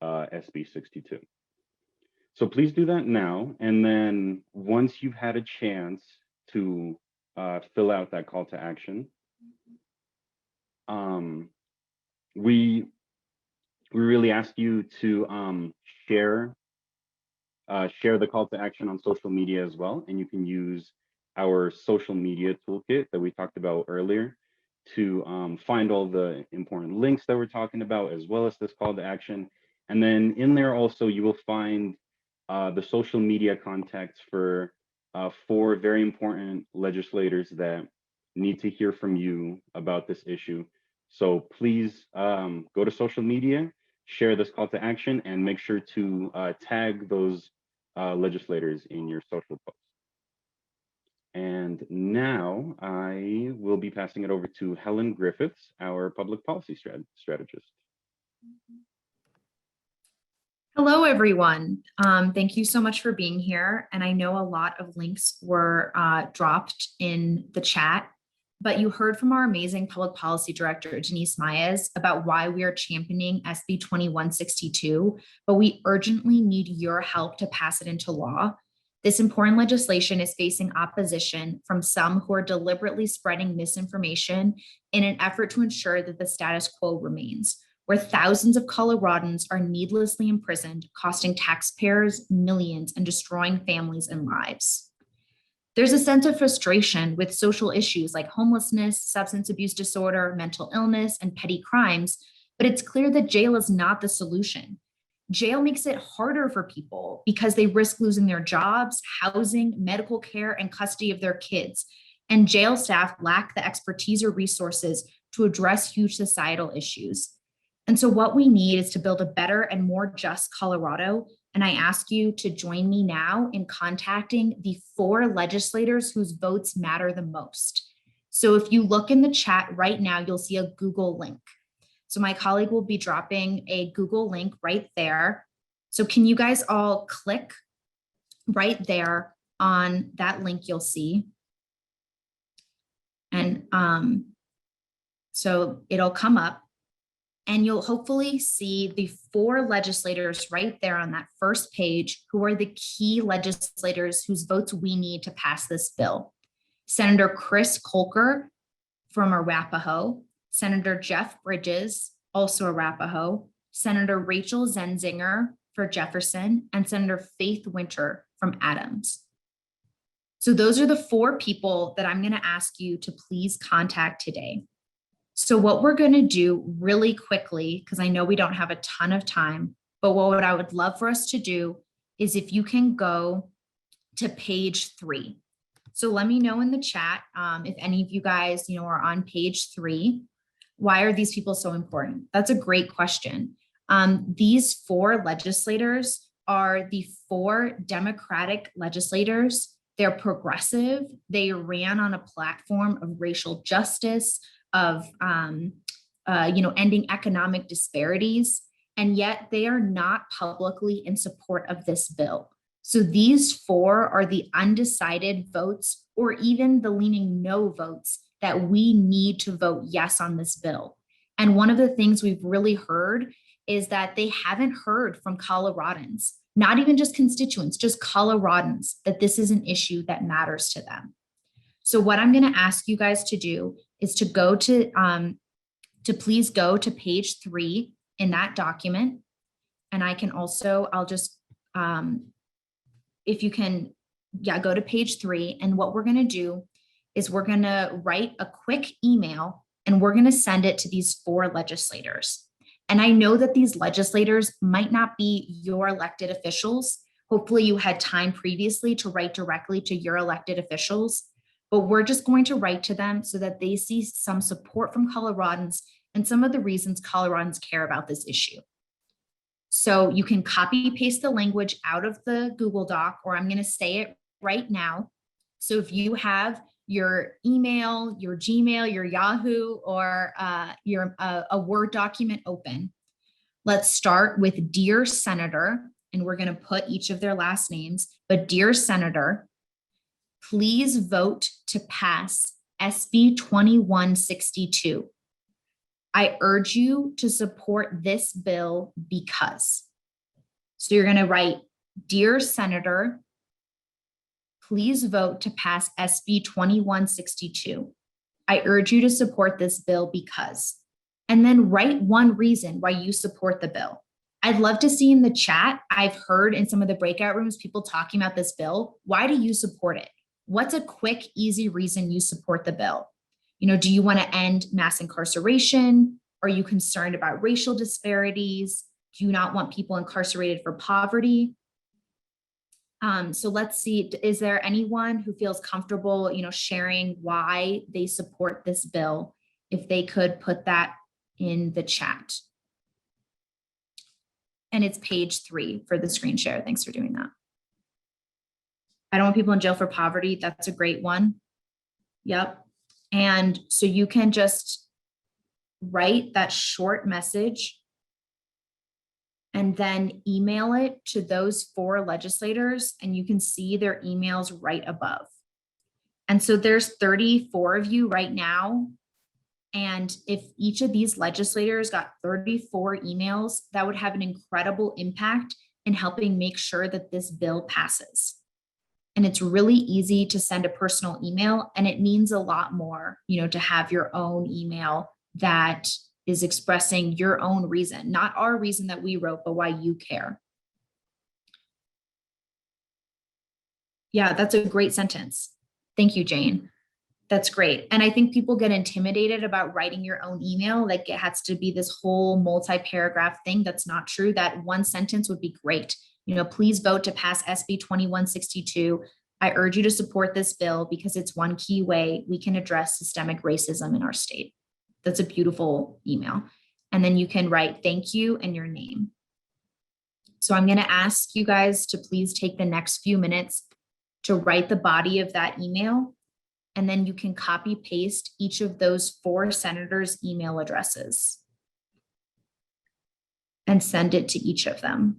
SB 62. So please do that now. And then once you've had a chance to fill out that call to action, we really ask you to share the call to action on social media as well. And you can use our social media toolkit that we talked about earlier to find all the important links that we're talking about, as well as this call to action. And then in there also, you will find the social media contacts for 4 very important legislators that need to hear from you about this issue. So please go to social media, share this call to action, and make sure to tag those legislators in your social posts. And now I will be passing it over to Helen Griffiths, our public policy strategist. Hello, everyone. Thank you so much for being here. And I know a lot of links were dropped in the chat, but you heard from our amazing public policy director, Denise Maez, about why we are championing SB 2162, but we urgently need your help to pass it into law. This important legislation is facing opposition from some who are deliberately spreading misinformation in an effort to ensure that the status quo remains, where thousands of Coloradans are needlessly imprisoned, costing taxpayers millions and destroying families and lives. There's a sense of frustration with social issues like homelessness, substance abuse disorder, mental illness, and petty crimes, but it's clear that jail is not the solution. Jail makes it harder for people because they risk losing their jobs, housing, medical care, and custody of their kids. And jail staff lack the expertise or resources to address huge societal issues. And so what we need is to build a better and more just Colorado. And I ask you to join me now in contacting the 4 legislators whose votes matter the most. So if you look in the chat right now, you'll see a Google link. So my colleague will be dropping a Google link right there. So can you guys all click right there on that link you'll see? And so it'll come up and you'll hopefully see the 4 legislators right there on that first page who are the key legislators whose votes we need to pass this bill. Senator Chris Kolker from Arapahoe, Senator Jeff Bridges, also Arapahoe, Senator Rachel Zenzinger for Jefferson, and Senator Faith Winter from Adams. So those are the 4 people that I'm going to ask you to please contact today. So what we're going to do really quickly, because I know we don't have a ton of time, but what I would love for us to do is if you can go to page 3. So let me know in the chat if any of you guys, are on page 3. Why are these people so important? That's a great question. These 4 legislators are the 4 Democratic legislators. They're progressive. They ran on a platform of racial justice, of ending economic disparities, and yet they are not publicly in support of this bill. So these 4 are the undecided votes or even the leaning no votes that we need to vote yes on this bill. And one of the things we've really heard is that they haven't heard from Coloradans, not even just constituents, just Coloradans, that this is an issue that matters to them. So what I'm going to ask you guys to do is to go to please go to page 3 in that document. And I can also, I'll just, if you can, go to page 3. And what we're going to do is we're going to write a quick email and we're going to send it to these 4 legislators. And I know that these legislators might not be your elected officials. Hopefully you had time previously to write directly to your elected officials. but we're just going to write to them so that they see some support from Coloradans and some of the reasons Coloradans care about this issue. So you can copy paste the language out of the Google Doc, or I'm going to say it right now. So if you have your email, your Gmail, your Yahoo, or a Word document open, let's start with Dear Senator, and we're going to put each of their last names. But Dear Senator, please vote to pass SB 2162. I urge you to support this bill because. So you're going to write, Dear Senator, please vote to pass SB 2162. I urge you to support this bill because. And then write one reason why you support the bill. I'd love to see in the chat, I've heard in some of the breakout rooms, people talking about this bill. Why do you support it? What's a quick, easy reason you support the bill? You know, do you want to end mass incarceration? Are you concerned about racial disparities? Do you not want people incarcerated for poverty? So let's see, is there anyone who feels comfortable, you know, sharing why they support this bill? If they could put that in the chat. And it's page 3 for the screen share. Thanks for doing that. I don't want people in jail for poverty. That's a great one. Yep. And so you can just write that short message and then email it to those 4 legislators, and you can see their emails right above. And so there's 34 of you right now. And if each of these legislators got 34 emails, that would have an incredible impact in helping make sure that this bill passes. And it's really easy to send a personal email, and it means a lot more, you know, to have your own email that is expressing your own reason, not our reason that we wrote, but why you care. Yeah, that's a great sentence. Thank you, Jane. That's great. And I think people get intimidated about writing your own email. Like it has to be this whole multi-paragraph thing. That's not true. That one sentence would be great. You know, please vote to pass SB 2162. I urge you to support this bill because it's one key way we can address systemic racism in our state. That's a beautiful email. And then you can write thank you and your name. So I'm going to ask you guys to please take the next few minutes to write the body of that email. And then you can copy paste each of those 4 senators' email addresses and send it to each of them.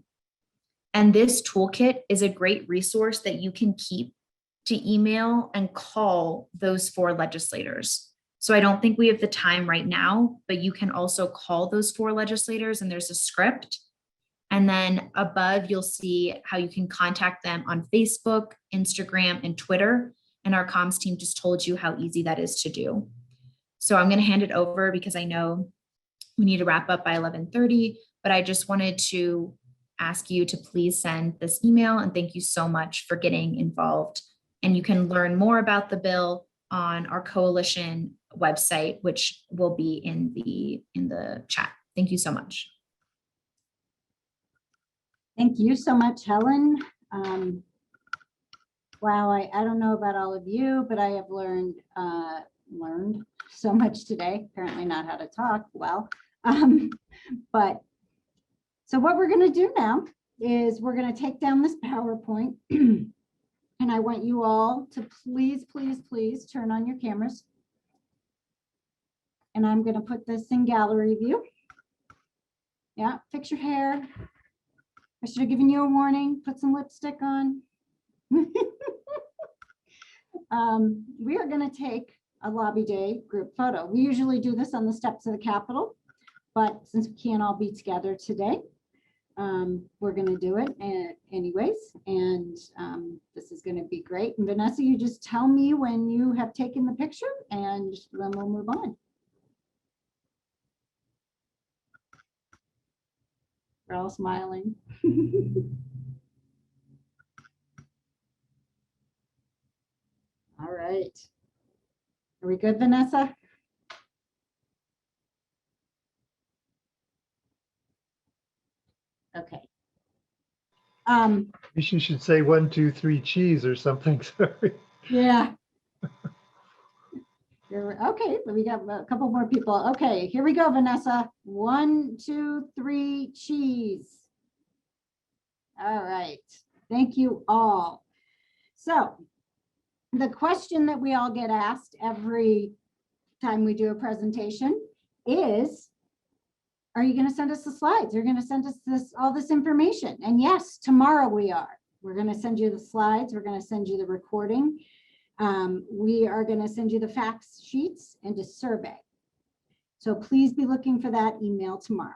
And this toolkit is a great resource that you can keep to email and call those 4 legislators. So I don't think we have the time right now, but you can also call those 4 legislators, and there's a script. And then above, you'll see how you can contact them on Facebook, Instagram, and Twitter. And our comms team just told you how easy that is to do. So I'm going to hand it over because I know we need to wrap up by 11:30, but I just wanted to ask you to please send this email, and thank you so much for getting involved. And you can learn more about the bill on our coalition website, which will be in the chat. Thank you so much. Thank you so much, Helen. Wow, I don't know about all of you, but I have learned so much today. Apparently not how to talk well. But so what we're going to do now is we're going to take down this PowerPoint. And I want you all to please, please, please turn on your cameras. And I'm going to put this in gallery view. Yeah, fix your hair. I should have given you a warning. Put some lipstick on. We are going to take a lobby day group photo. We usually do this on the steps of the Capitol, but since we can't all be together today, we're going to do it anyways. And this is going to be great. And Vanessa, you just tell me when you have taken the picture, and then we'll move on. We're all smiling. All right. Are we good, Vanessa? Okay. You should say 1, 2, 3 cheese or something. Sorry. Yeah. Okay, we got a couple more people. Okay, here we go, Vanessa. 1, 2, 3, cheese. All right, thank you all. So the question that we all get asked every time we do a presentation is, are you going to send us the slides? You're going to send us all this information? And yes, tomorrow we are. We're going to send you the slides. We're going to send you the recording. We are going to send you the facts sheets and a survey. So please be looking for that email tomorrow.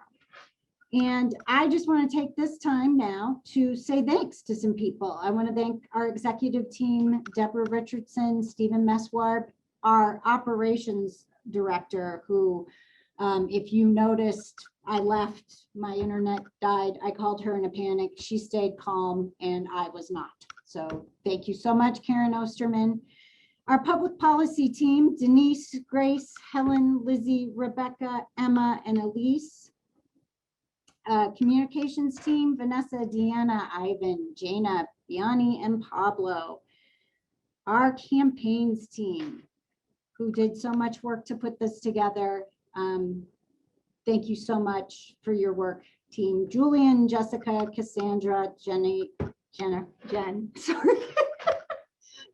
And I just want to take this time now to say thanks to some people. I want to thank our executive team, Deborah Richardson, Stephen Meswarb, our operations director, who, if you noticed, I left, my internet died. I called her in a panic. She stayed calm and I was not. So thank you so much, Karen Osterman. Our public policy team, Denise, Grace, Helen, Lizzie, Rebecca, Emma, and Elise. Communications team, Vanessa, Deanna, Ivan, Jana, Biani, and Pablo. Our campaigns team, who did so much work to put this together. Thank you so much for your work, team. Julian, Jessica, Cassandra, Jen, sorry.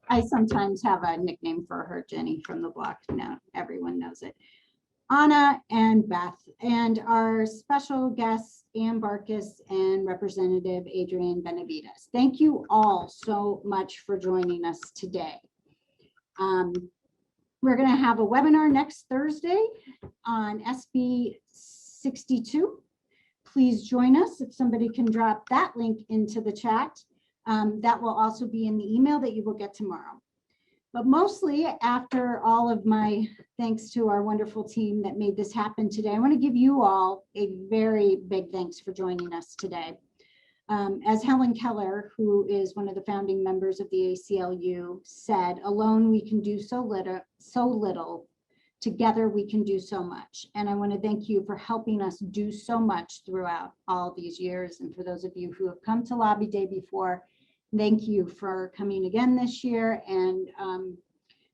I sometimes have a nickname for her, Jenny from the block. Now everyone knows it. Anna and Beth, and our special guests, Ann Barkis and Representative Adrian Benavides. Thank you all so much for joining us today. We're going to have a webinar next Thursday on SB 62. Please join us. If somebody can drop that link into the chat, that will also be in the email that you will get tomorrow. But mostly, after all of my thanks to our wonderful team that made this happen today, I want to give you all a very big thanks for joining us today. As Helen Keller, who is one of the founding members of the ACLU, said, alone we can do so little, together we can do so much. And I want to thank you for helping us do so much throughout all these years. And for those of you who have come to Lobby Day before, thank you for coming again this year. And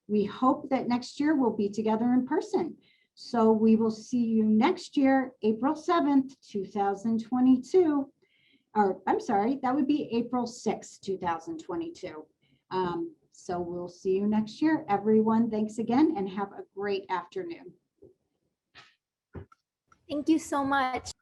we hope that next year we'll be together in person. So we will see you next year, April 7th, 2022. Or I'm sorry, that would be April 6th, 2022. So we'll see you next year. Everyone, thanks again and have a great afternoon. Thank you so much.